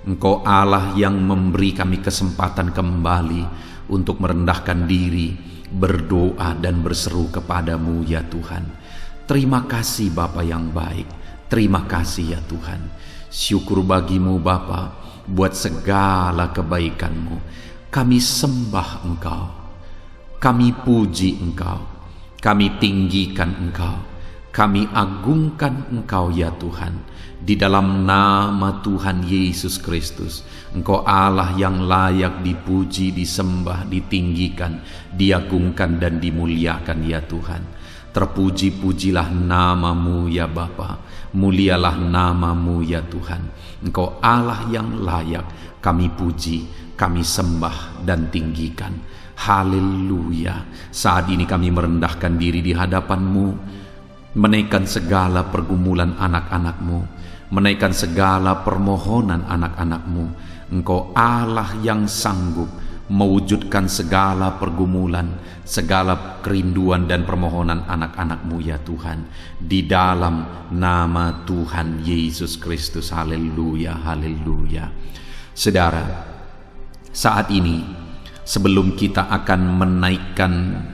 Engkau Allah yang memberi kami kesempatan kembali untuk merendahkan diri, berdoa dan berseru kepadamu ya Tuhan. Terima kasih Bapa yang baik, terima kasih ya Tuhan. Syukur bagimu Bapa buat segala kebaikan-Mu. Kami sembah Engkau, kami puji Engkau, kami tinggikan Engkau, kami agungkan Engkau ya Tuhan. Di dalam nama Tuhan Yesus Kristus, Engkau Allah yang layak dipuji, disembah, ditinggikan, diagungkan dan dimuliakan ya Tuhan. Terpuji-pujilah nama-Mu ya Bapa, mulialah nama-Mu ya Tuhan. Engkau Allah yang layak kami puji, kami sembah dan tinggikan. Haleluya. Saat ini kami merendahkan diri di hadapan-Mu, menaikkan segala pergumulan anak-anak-Mu, menaikkan segala permohonan anak-anak-Mu. Engkau Allah yang sanggup mewujudkan segala pergumulan, segala kerinduan dan permohonan anak-anak-Mu ya Tuhan. Di dalam nama Tuhan Yesus Kristus. Haleluya, haleluya. Saudara, saat ini sebelum kita akan menaikkan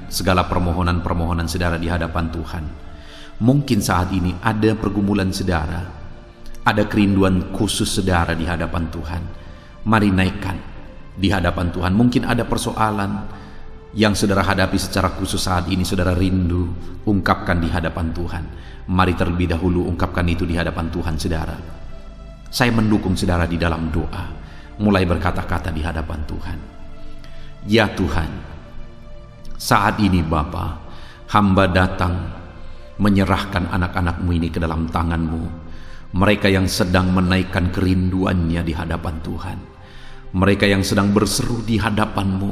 segala permohonan-permohonan saudara di hadapan Tuhan, mungkin saat ini ada pergumulan saudara, ada kerinduan khusus saudara di hadapan Tuhan. Mari naikkan di hadapan Tuhan. Mungkin ada persoalan yang saudara hadapi secara khusus saat ini, saudara rindu, ungkapkan di hadapan Tuhan. Mari terlebih dahulu ungkapkan itu di hadapan Tuhan saudara. Saya mendukung saudara di dalam doa, mulai berkata-kata di hadapan Tuhan. Ya Tuhan, saat ini Bapa, hamba datang menyerahkan anak-anak-Mu ini ke dalam tangan-Mu. Mereka yang sedang menaikkan kerinduannya di hadapan Tuhan, mereka yang sedang berseru di hadapan-Mu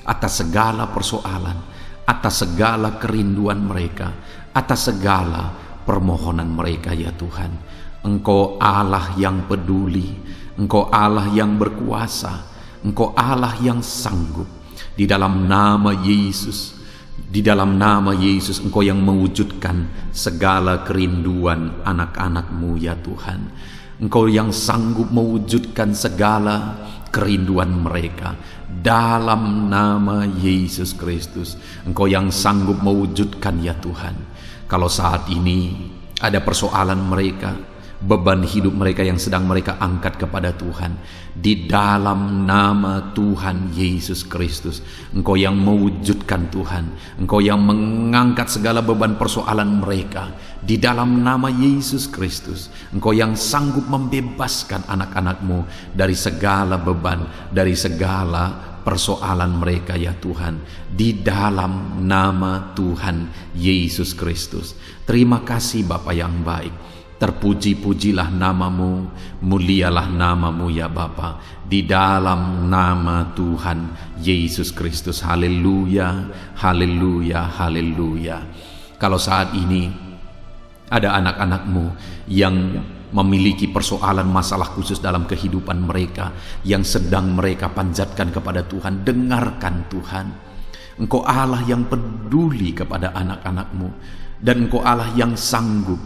atas segala persoalan, atas segala kerinduan mereka, atas segala permohonan mereka ya Tuhan. Engkau Allah yang peduli, Engkau Allah yang berkuasa, Engkau Allah yang sanggup. Di dalam nama Yesus, di dalam nama Yesus, Engkau yang mewujudkan segala kerinduan anak-anak-Mu ya Tuhan. Engkau yang sanggup mewujudkan segala kerinduan mereka. Dalam nama Yesus Kristus, Engkau yang sanggup mewujudkan ya Tuhan. Kalau saat ini ada persoalan mereka, beban hidup mereka yang sedang mereka angkat kepada Tuhan, di dalam nama Tuhan Yesus Kristus, Engkau yang mewujudkan Tuhan, Engkau yang mengangkat segala beban persoalan mereka. Di dalam nama Yesus Kristus, Engkau yang sanggup membebaskan anak-anak-Mu dari segala beban, dari segala persoalan mereka ya Tuhan. Di dalam nama Tuhan Yesus Kristus. Terima kasih Bapa yang baik. Terpuji-pujilah nama-Mu, mulialah nama-Mu ya Bapa. Di dalam nama Tuhan Yesus Kristus. Haleluya, haleluya, haleluya. Kalau saat ini ada anak-anak-Mu yang memiliki persoalan masalah khusus dalam kehidupan mereka, yang sedang mereka panjatkan kepada Tuhan, dengarkan Tuhan. Engkau Allah yang peduli kepada anak-anak-Mu, dan Engkau Allah yang sanggup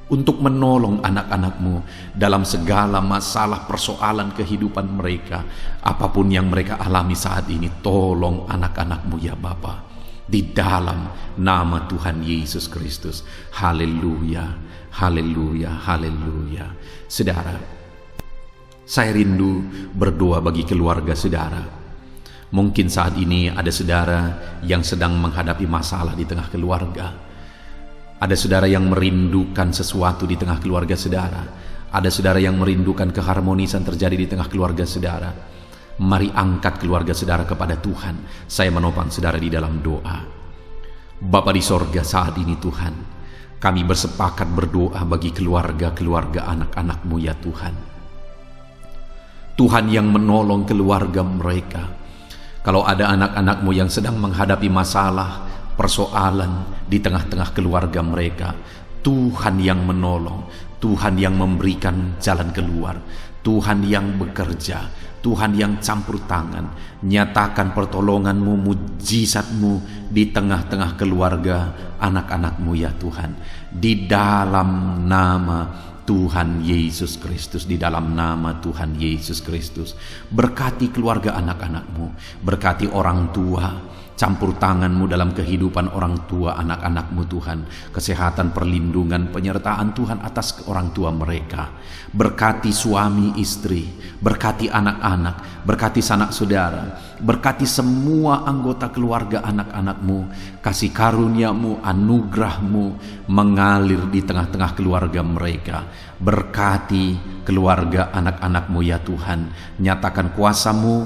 untuk menolong anak-anak-Mu dalam segala masalah persoalan kehidupan mereka. Apapun yang mereka alami saat ini, tolong anak-anak-Mu ya Bapa. Di dalam nama Tuhan Yesus Kristus. Haleluya, haleluya, haleluya. Saudara, saya rindu berdoa bagi keluarga saudara. Mungkin saat ini ada saudara yang sedang menghadapi masalah di tengah keluarga. Ada saudara yang merindukan sesuatu di tengah keluarga saudara. Ada saudara yang merindukan keharmonisan terjadi di tengah keluarga saudara. Mari angkat keluarga saudara kepada Tuhan. Saya menopang saudara di dalam doa. Bapa di sorga, saat ini Tuhan, kami bersepakat berdoa bagi keluarga-keluarga anak-anak-Mu ya Tuhan. Tuhan yang menolong keluarga mereka. Kalau ada anak-anak-Mu yang sedang menghadapi masalah, persoalan di tengah-tengah keluarga mereka, Tuhan yang menolong, Tuhan yang memberikan jalan keluar, Tuhan yang bekerja. Tuhan yang campur tangan, nyatakan pertolongan-Mu, mujizat-Mu di tengah-tengah keluarga anak-anak-Mu ya Tuhan. Di dalam nama Tuhan Yesus Kristus, di dalam nama Tuhan Yesus Kristus. Berkati keluarga anak-anak-Mu, berkati orang tua, campur tangan-Mu dalam kehidupan orang tua anak-anak-Mu Tuhan. Kesehatan, perlindungan, penyertaan Tuhan atas orang tua mereka. Berkati suami istri, berkati anak-anak, berkati sanak saudara, berkati semua anggota keluarga anak-anak-Mu. Kasih karunia-Mu, anugerah-Mu mengalir di tengah-tengah keluarga mereka. Berkati keluarga anak-anak-Mu ya Tuhan. Nyatakan kuasa-Mu,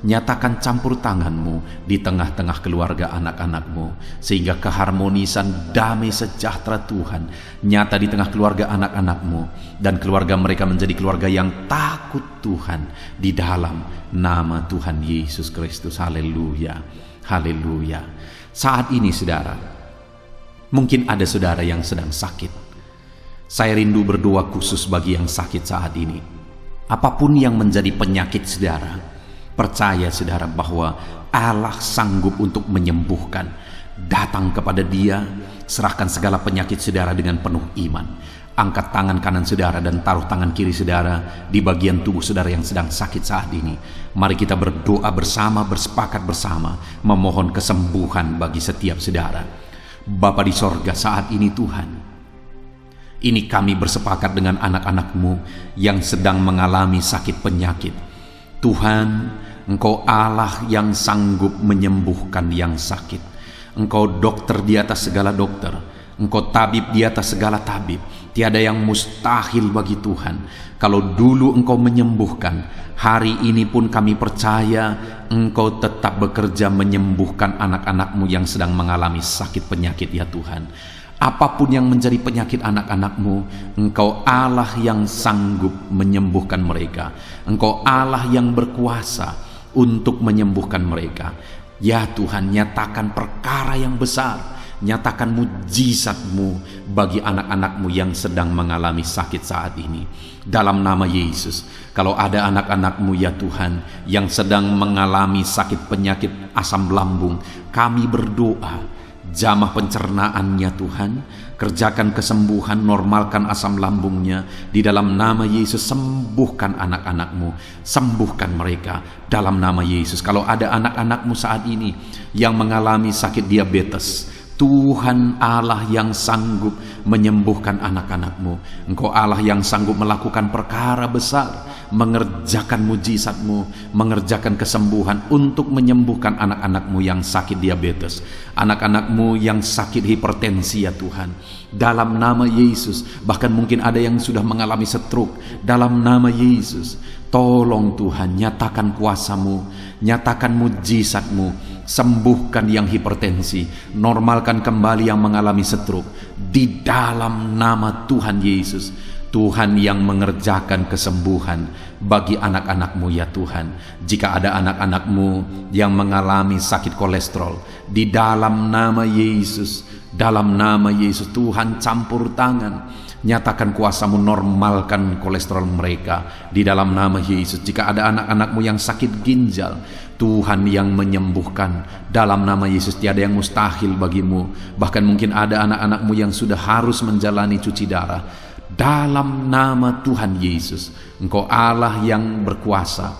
nyatakan campur tangan-Mu di tengah-tengah keluarga anak-anak-Mu, sehingga keharmonisan, damai sejahtera Tuhan nyata di tengah keluarga anak-anak-Mu, dan keluarga mereka menjadi keluarga yang takut Tuhan di dalam nama Tuhan Yesus Kristus. Haleluya, haleluya. Saat ini saudara, mungkin ada saudara yang sedang sakit. Saya rindu berdoa khusus bagi yang sakit saat ini. Apapun yang menjadi penyakit saudara, percaya saudara bahwa Allah sanggup untuk menyembuhkan. Datang kepada Dia, serahkan segala penyakit saudara dengan penuh iman. Angkat tangan kanan saudara dan taruh tangan kiri saudara di bagian tubuh saudara yang sedang sakit saat ini. Mari kita berdoa bersama, bersepakat bersama, memohon kesembuhan bagi setiap saudara. Bapa di sorga, saat ini Tuhan, ini kami bersepakat dengan anak-anak-Mu yang sedang mengalami sakit penyakit. Tuhan, Engkau Allah yang sanggup menyembuhkan yang sakit. Engkau dokter di atas segala dokter. Engkau tabib di atas segala tabib. Tiada yang mustahil bagi Tuhan. Kalau dulu Engkau menyembuhkan, hari ini pun kami percaya Engkau tetap bekerja menyembuhkan anak-anak-Mu yang sedang mengalami sakit penyakit ya Tuhan. Apapun yang menjadi penyakit anak-anak-Mu, Engkau Allah yang sanggup menyembuhkan mereka. Engkau Allah yang berkuasa untuk menyembuhkan mereka. Ya Tuhan, nyatakan perkara yang besar, nyatakan mujizat-Mu bagi anak-anak-Mu yang sedang mengalami sakit saat ini. Dalam nama Yesus, kalau ada anak-anak-Mu ya Tuhan yang sedang mengalami sakit penyakit asam lambung, kami berdoa, jamah pencernaannya Tuhan, kerjakan kesembuhan, normalkan asam lambungnya. Di dalam nama Yesus, sembuhkan anak-anak-Mu, sembuhkan mereka dalam nama Yesus. Kalau ada anak-anak-Mu saat ini yang mengalami sakit diabetes, Tuhan Allah yang sanggup menyembuhkan anak-anak-Mu. Engkau Allah yang sanggup melakukan perkara besar, mengerjakan mujizat-Mu, mengerjakan kesembuhan untuk menyembuhkan anak-anak-Mu yang sakit diabetes, anak-anak-Mu yang sakit hipertensi ya Tuhan. Dalam nama Yesus, bahkan mungkin ada yang sudah mengalami stroke. Dalam nama Yesus, tolong Tuhan, nyatakan kuasa-Mu, nyatakan mujizat-Mu, sembuhkan yang hipertensi, normalkan kembali yang mengalami stroke. Di dalam nama Tuhan Yesus, Tuhan yang mengerjakan kesembuhan bagi anak-anak-Mu ya Tuhan. Jika ada anak-anak-Mu yang mengalami sakit kolesterol, di dalam nama Yesus, dalam nama Yesus, Tuhan campur tangan, nyatakan kuasa-Mu, normalkan kolesterol mereka di dalam nama Yesus. Jika ada anak-anak-Mu yang sakit ginjal, Tuhan yang menyembuhkan dalam nama Yesus. Tiada yang mustahil bagi-Mu. Bahkan mungkin ada anak-anak-Mu yang sudah harus menjalani cuci darah. Dalam nama Tuhan Yesus, Engkau Allah yang berkuasa,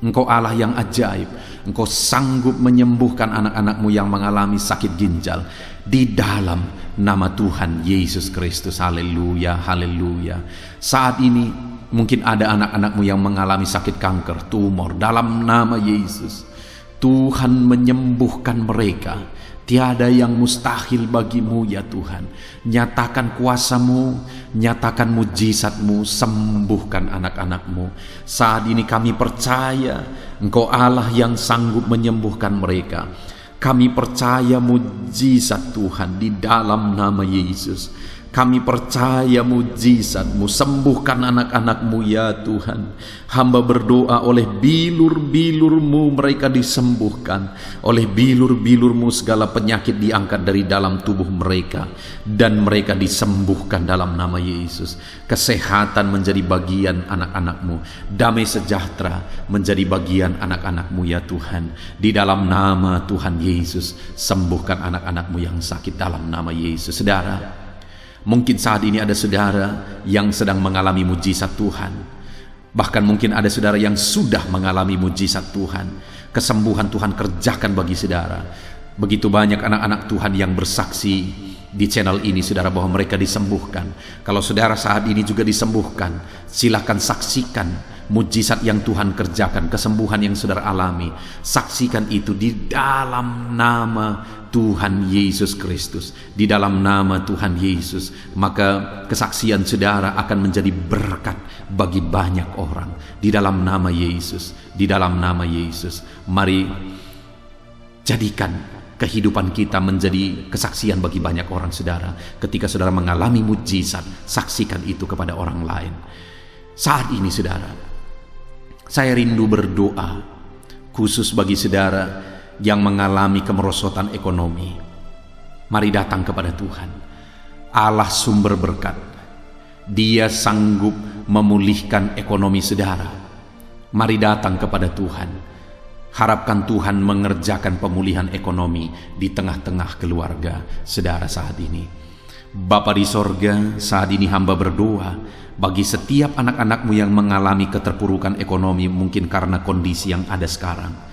Engkau Allah yang ajaib. Engkau sanggup menyembuhkan anak-anak-Mu yang mengalami sakit ginjal di dalam nama Tuhan Yesus Kristus. Haleluya, haleluya. Saat ini mungkin ada anak-anak-Mu yang mengalami sakit kanker, tumor. Dalam nama Yesus, Tuhan menyembuhkan mereka. Tiada yang mustahil bagi-Mu ya Tuhan. Nyatakan kuasa-Mu, nyatakan mujizat-Mu, sembuhkan anak-anak-Mu. Saat ini kami percaya Engkau Allah yang sanggup menyembuhkan mereka. Kami percaya mujizat Tuhan di dalam nama Yesus. Kami percaya mujizat-Mu, sembuhkan anak-anak-Mu ya Tuhan. Hamba berdoa oleh bilur-bilur-Mu mereka disembuhkan, oleh bilur-bilur-Mu segala penyakit diangkat dari dalam tubuh mereka, dan mereka disembuhkan dalam nama Yesus. Kesehatan menjadi bagian anak-anak-Mu, damai sejahtera menjadi bagian anak-anak-Mu ya Tuhan. Di dalam nama Tuhan Yesus, sembuhkan anak-anak-Mu yang sakit dalam nama Yesus. Saudara, mungkin saat ini ada saudara yang sedang mengalami mujizat Tuhan. Bahkan mungkin ada saudara yang sudah mengalami mujizat Tuhan. Kesembuhan Tuhan kerjakan bagi saudara. Begitu banyak anak-anak Tuhan yang bersaksi di channel ini, saudara, bahwa mereka disembuhkan. Kalau saudara saat ini juga disembuhkan, silakan saksikan mujizat yang Tuhan kerjakan, kesembuhan yang saudara alami. Saksikan itu di dalam nama Tuhan Yesus Kristus. Di dalam nama Tuhan Yesus, maka kesaksian saudara akan menjadi berkat bagi banyak orang. Di dalam nama Yesus, di dalam nama Yesus. Mari jadikan kehidupan kita menjadi kesaksian bagi banyak orang, saudara. Ketika saudara mengalami mujizat, saksikan itu kepada orang lain. Saat ini, saudara, saya rindu berdoa khusus bagi saudara yang mengalami kemerosotan ekonomi. Mari datang kepada Tuhan, Allah sumber berkat. Dia sanggup memulihkan ekonomi saudara. Mari datang kepada Tuhan. Harapkan Tuhan mengerjakan pemulihan ekonomi di tengah-tengah keluarga saudara saat ini. Bapa di sorga, saat ini hamba berdoa bagi setiap anak-anak-Mu yang mengalami keterpurukan ekonomi, mungkin karena kondisi yang ada sekarang.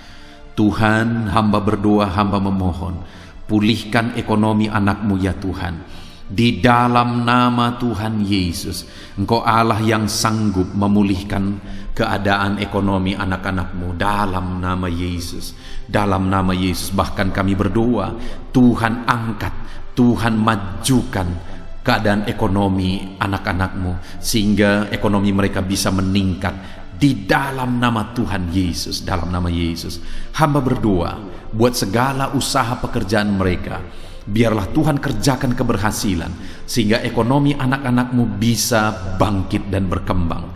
Tuhan, hamba berdoa, hamba memohon, pulihkan ekonomi anak-Mu ya Tuhan. Di dalam nama Tuhan Yesus, Engkau Allah yang sanggup memulihkan keadaan ekonomi anak-anak-Mu dalam nama Yesus. Dalam nama Yesus, bahkan kami berdoa, Tuhan angkat, Tuhan majukan keadaan ekonomi anak-anak-Mu, sehingga ekonomi mereka bisa meningkat. Di dalam nama Tuhan Yesus, dalam nama Yesus, hamba berdoa buat segala usaha pekerjaan mereka. Biarlah Tuhan kerjakan keberhasilan, sehingga ekonomi anak-anak-Mu bisa bangkit dan berkembang.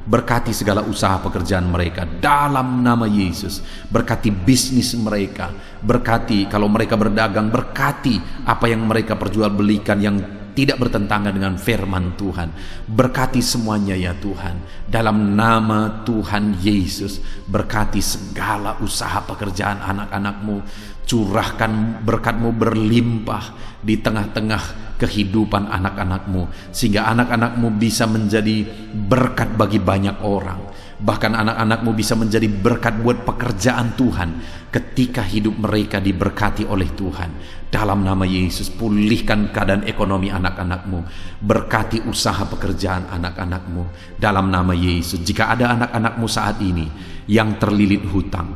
Berkati segala usaha pekerjaan mereka dalam nama Yesus. Berkati bisnis mereka, berkati kalau mereka berdagang, berkati apa yang mereka perjualbelikan yang tidak bertentangan dengan firman Tuhan. Berkati semuanya ya Tuhan, dalam nama Tuhan Yesus. Berkati segala usaha pekerjaan anak-anak-Mu. Curahkan berkat-Mu berlimpah di tengah-tengah kehidupan anak-anak-Mu, sehingga anak-anak-Mu bisa menjadi berkat bagi banyak orang. Bahkan anak-anak-Mu bisa menjadi berkat buat pekerjaan Tuhan ketika hidup mereka diberkati oleh Tuhan. Dalam nama Yesus, pulihkan keadaan ekonomi anak-anak-Mu. Berkati usaha pekerjaan anak-anak-Mu dalam nama Yesus. Jika ada anak-anak-Mu saat ini yang terlilit hutang,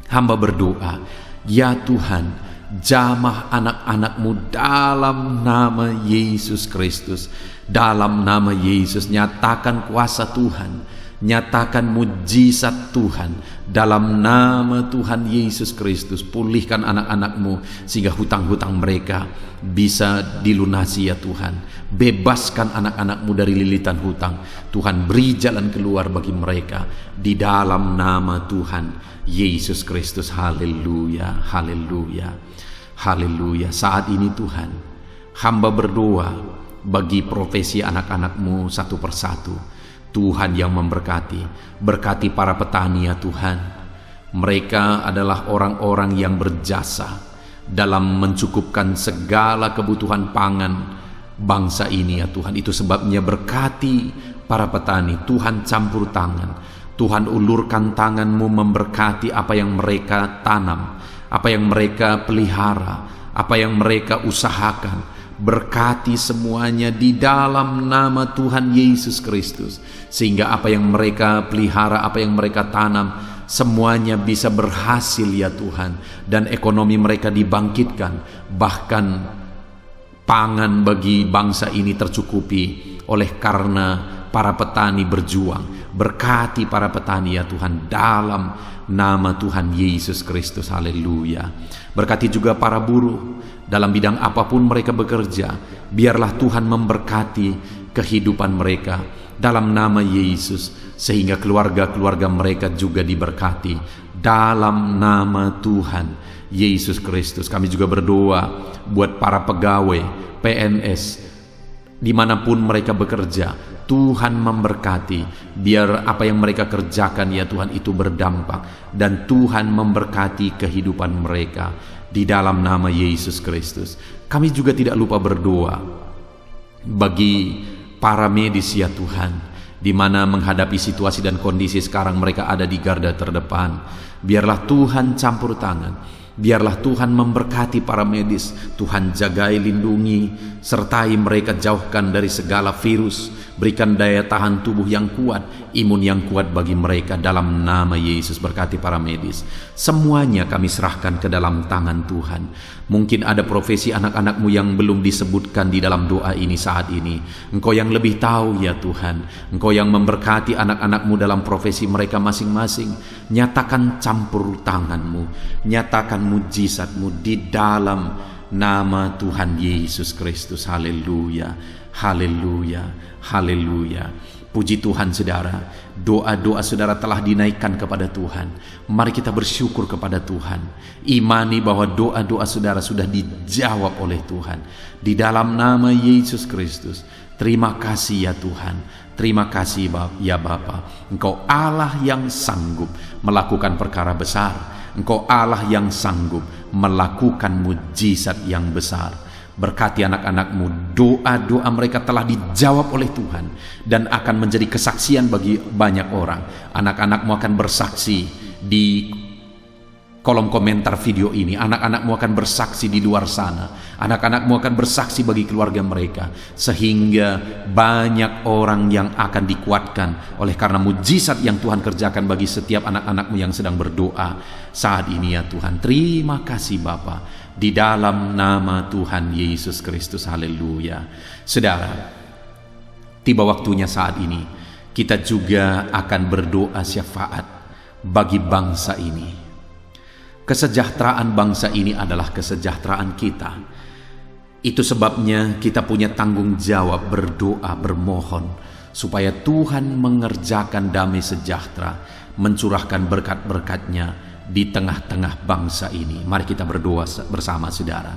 hamba berdoa, ya Tuhan, jamah anak-anak-Mu dalam nama Yesus Kristus. Dalam nama Yesus, nyatakan kuasa Tuhan, nyatakan mujizat Tuhan dalam nama Tuhan Yesus Kristus. Pulihkan anak-anak-Mu sehingga hutang-hutang mereka bisa dilunasi ya Tuhan. Bebaskan anak-anak-Mu dari lilitan hutang. Tuhan, beri jalan keluar bagi mereka di dalam nama Tuhan Yesus Kristus. Haleluya, haleluya, haleluya. Saat ini Tuhan, hamba berdoa bagi profesi anak-anak-Mu satu persatu. Tuhan yang memberkati, berkati para petani ya Tuhan. Mereka adalah orang-orang yang berjasa dalam mencukupkan segala kebutuhan pangan bangsa ini ya Tuhan. Itu sebabnya berkati para petani. Tuhan campur tangan, Tuhan ulurkan tangan-Mu memberkati apa yang mereka tanam, apa yang mereka pelihara, apa yang mereka usahakan. Berkati semuanya di dalam nama Tuhan Yesus Kristus, sehingga apa yang mereka pelihara, apa yang mereka tanam, semuanya bisa berhasil ya Tuhan, dan ekonomi mereka dibangkitkan. Bahkan pangan bagi bangsa ini tercukupi oleh karena para petani berjuang. Berkati para petani ya Tuhan, dalam nama Tuhan Yesus Kristus. Haleluya. Berkati juga para buruh dalam bidang apapun mereka bekerja. Biarlah Tuhan memberkati kehidupan mereka dalam nama Yesus, sehingga keluarga-keluarga mereka juga diberkati dalam nama Tuhan Yesus Kristus. Kami juga berdoa buat para pegawai PNS dimanapun mereka bekerja. Tuhan memberkati, biar apa yang mereka kerjakan ya Tuhan itu berdampak, dan Tuhan memberkati kehidupan mereka di dalam nama Yesus Kristus. Kami juga tidak lupa berdoa bagi para medis ya Tuhan, di mana menghadapi situasi dan kondisi sekarang mereka ada di garda terdepan. Biarlah Tuhan campur tangan, biarlah Tuhan memberkati para medis. Tuhan jagai, lindungi, sertai mereka, jauhkan dari segala virus. Berikan daya tahan tubuh yang kuat, imun yang kuat bagi mereka dalam nama Yesus. Berkati para medis. Semuanya kami serahkan ke dalam tangan Tuhan. Mungkin ada profesi anak-anakmu yang belum disebutkan di dalam doa ini saat ini. Engkau yang lebih tahu ya Tuhan. Engkau yang memberkati anak-anakmu dalam profesi mereka masing-masing. Nyatakan campur tanganmu, nyatakan mujizatmu di dalam nama Tuhan Yesus Kristus. Haleluya, haleluya, haleluya. Puji Tuhan saudara, doa-doa saudara telah dinaikkan kepada Tuhan. Mari kita bersyukur kepada Tuhan. Imani bahwa doa-doa saudara sudah dijawab oleh Tuhan. Di dalam nama Yesus Kristus. Terima kasih ya Tuhan. Terima kasih ya Bapa. Engkau Allah yang sanggup melakukan perkara besar. Engkau Allah yang sanggup melakukan mujizat yang besar. Berkati anak-anakmu, doa-doa mereka telah dijawab oleh Tuhan dan akan menjadi kesaksian bagi banyak orang. Anak-anakmu akan bersaksi di kolom komentar video ini. Anak-anakmu akan bersaksi di luar sana. Anak-anakmu akan bersaksi bagi keluarga mereka, sehingga banyak orang yang akan dikuatkan oleh karena mujizat yang Tuhan kerjakan bagi setiap anak-anakmu yang sedang berdoa saat ini ya Tuhan. Terima kasih Bapa, di dalam nama Tuhan Yesus Kristus. Haleluya. Saudara, tiba waktunya saat ini kita juga akan berdoa syafaat bagi bangsa ini. Kesejahteraan bangsa ini adalah kesejahteraan kita. Itu sebabnya kita punya tanggung jawab berdoa, bermohon supaya Tuhan mengerjakan damai sejahtera, mencurahkan berkat-berkat-Nya di tengah-tengah bangsa ini. Mari kita berdoa bersama saudara.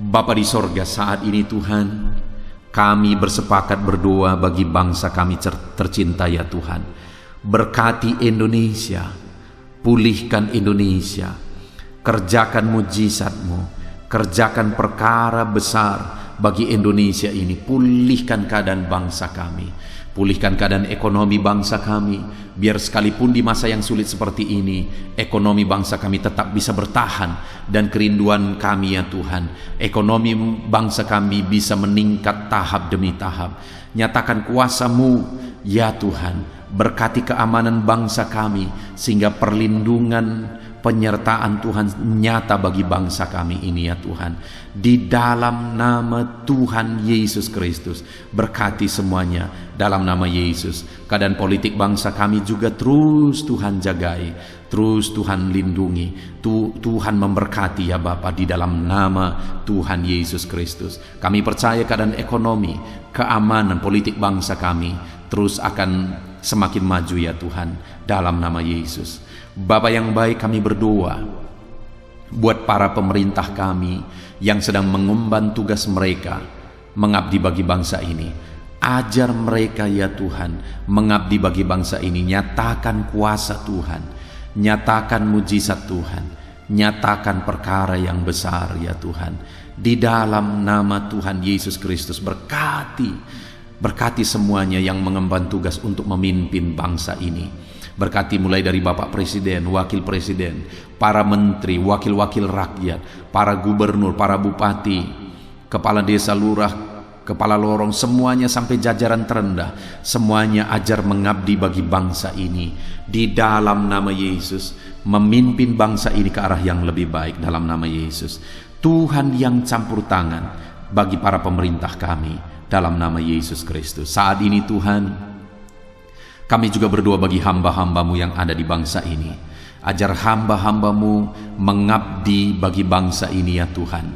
Bapa di sorga, saat ini Tuhan, kami bersepakat berdoa bagi bangsa kami tercinta ya Tuhan. Berkati Indonesia, pulihkan Indonesia, kerjakan mujizat-Mu, kerjakan perkara besar bagi Indonesia ini. Pulihkan keadaan bangsa kami, pulihkan keadaan ekonomi bangsa kami, biar sekalipun di masa yang sulit seperti ini, ekonomi bangsa kami tetap bisa bertahan. Dan kerinduan kami ya Tuhan, ekonomi bangsa kami bisa meningkat tahap demi tahap. Nyatakan kuasa-Mu ya Tuhan, berkati keamanan bangsa kami, sehingga perlindungan, penyertaan Tuhan nyata bagi bangsa kami ini ya Tuhan. Di dalam nama Tuhan Yesus Kristus, berkati semuanya dalam nama Yesus. Keadaan politik bangsa kami juga terus Tuhan jagai, terus Tuhan lindungi. Tuhan memberkati ya Bapa, di dalam nama Tuhan Yesus Kristus. Kami percaya keadaan ekonomi, keamanan politik bangsa kami terus akan semakin maju ya Tuhan, dalam nama Yesus. Bapa yang baik, kami berdoa buat para pemerintah kami yang sedang mengemban tugas mereka mengabdi bagi bangsa ini. Ajar mereka ya Tuhan mengabdi bagi bangsa ini. Nyatakan kuasa Tuhan, nyatakan mujizat Tuhan, nyatakan perkara yang besar ya Tuhan. Di dalam nama Tuhan Yesus Kristus, berkati semuanya yang mengemban tugas untuk memimpin bangsa ini. Berkati mulai dari Bapak Presiden, Wakil Presiden, para menteri, wakil-wakil rakyat, para gubernur, para bupati, kepala desa, lurah, kepala lorong, semuanya sampai jajaran terendah. Semuanya ajar mengabdi bagi bangsa ini. Di dalam nama Yesus, memimpin bangsa ini ke arah yang lebih baik dalam nama Yesus. Tuhan yang campur tangan bagi para pemerintah kami dalam nama Yesus Kristus. Saat ini Tuhan, Kami juga berdoa bagi hamba-hambamu yang ada di bangsa ini. Ajar hamba-hambamu mengabdi bagi bangsa ini ya Tuhan.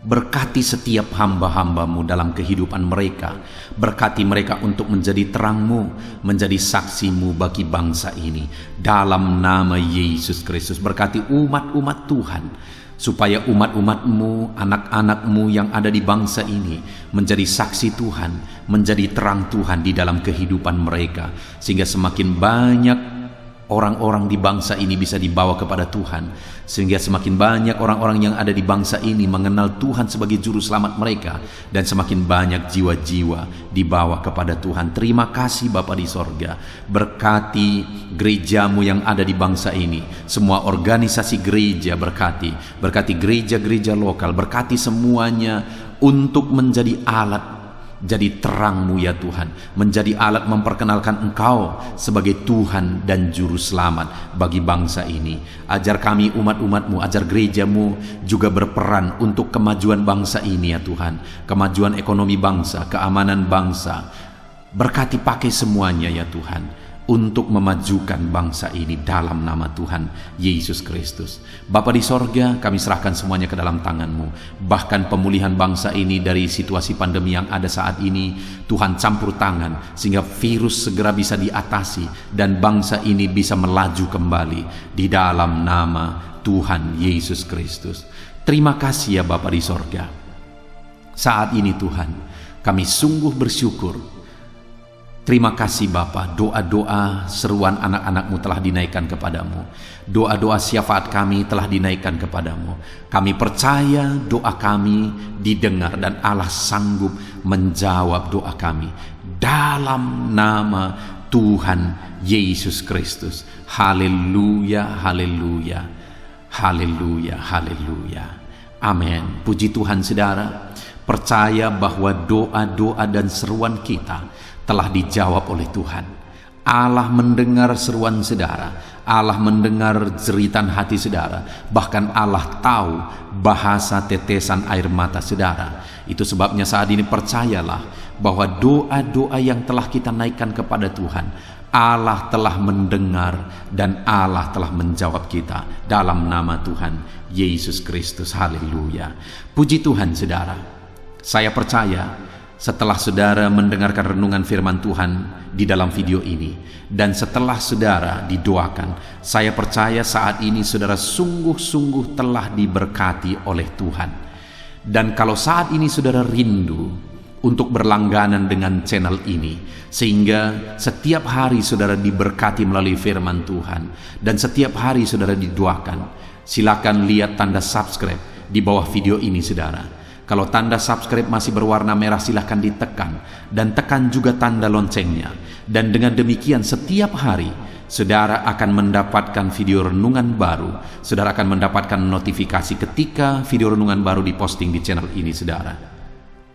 Berkati setiap hamba-hambamu dalam kehidupan mereka. Berkati mereka untuk menjadi terangmu, menjadi saksimu bagi bangsa ini. Dalam nama Yesus Kristus, berkati umat-umat Tuhan, supaya umat-umatmu, anak-anakmu yang ada di bangsa ini menjadi saksi Tuhan, menjadi terang Tuhan di dalam kehidupan mereka. Sehingga semakin banyak orang-orang di bangsa ini bisa dibawa kepada Tuhan, sehingga semakin banyak orang-orang yang ada di bangsa ini mengenal Tuhan sebagai juru selamat mereka, dan semakin banyak jiwa-jiwa dibawa kepada Tuhan. Terima kasih Bapa di sorga. Berkati gerejamu yang ada di bangsa ini, semua organisasi gereja berkati gereja-gereja lokal, berkati semuanya untuk menjadi alat, jadi terangmu ya Tuhan, menjadi alat memperkenalkan Engkau sebagai Tuhan dan Juru Selamat bagi bangsa ini. Ajar kami umat-umatmu, ajar gerejamu juga berperan untuk kemajuan bangsa ini ya Tuhan, kemajuan ekonomi bangsa, keamanan bangsa. Berkati pakai semuanya ya Tuhan, untuk memajukan bangsa ini dalam nama Tuhan Yesus Kristus. Bapa di sorga, kami serahkan semuanya ke dalam tangan-Mu. Bahkan pemulihan bangsa ini dari situasi pandemi yang ada saat ini, Tuhan campur tangan sehingga virus segera bisa diatasi dan bangsa ini bisa melaju kembali di dalam nama Tuhan Yesus Kristus. Terima kasih ya Bapa di sorga. Saat ini Tuhan, kami sungguh bersyukur. Terima kasih Bapa, doa-doa seruan anak-anak-Mu telah dinaikkan kepadamu. Doa-doa syafaat kami telah dinaikkan kepadamu. Kami percaya doa kami didengar dan Allah sanggup menjawab doa kami. Dalam nama Tuhan Yesus Kristus. Haleluya, haleluya, haleluya, haleluya. Amin. Puji Tuhan saudara. Percaya bahwa doa-doa dan seruan kita telah dijawab oleh Tuhan. Allah mendengar seruan saudara, Allah mendengar jeritan hati saudara, bahkan Allah tahu bahasa tetesan air mata saudara. Itu sebabnya saat ini percayalah bahwa doa-doa yang telah kita naikkan kepada Tuhan, Allah telah mendengar dan Allah telah menjawab kita dalam nama Tuhan Yesus Kristus. Haleluya. Puji Tuhan saudara. Saya percaya setelah saudara mendengarkan renungan firman Tuhan di dalam video ini, dan setelah saudara didoakan, saya percaya saat ini saudara sungguh-sungguh telah diberkati oleh Tuhan. Dan kalau saat ini saudara rindu untuk berlangganan dengan channel ini, sehingga setiap hari saudara diberkati melalui firman Tuhan, dan setiap hari saudara didoakan, silakan lihat tanda subscribe di bawah video ini saudara. Kalau tanda subscribe masih berwarna merah, silahkan ditekan, dan tekan juga tanda loncengnya. Dan dengan demikian setiap hari saudara akan mendapatkan video renungan baru. Saudara akan mendapatkan notifikasi ketika video renungan baru diposting di channel ini saudara.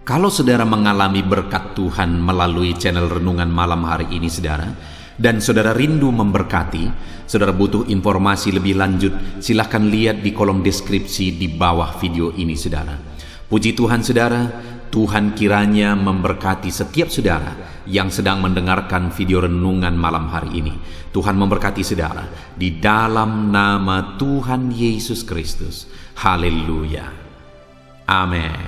Kalau saudara mengalami berkat Tuhan melalui channel renungan malam hari ini saudara, dan saudara rindu memberkati, saudara butuh informasi lebih lanjut, silahkan lihat di kolom deskripsi di bawah video ini saudara. Puji Tuhan saudara, Tuhan kiranya memberkati setiap saudara yang sedang mendengarkan video renungan malam hari ini. Tuhan memberkati saudara di dalam nama Tuhan Yesus Kristus. Haleluya. Amin.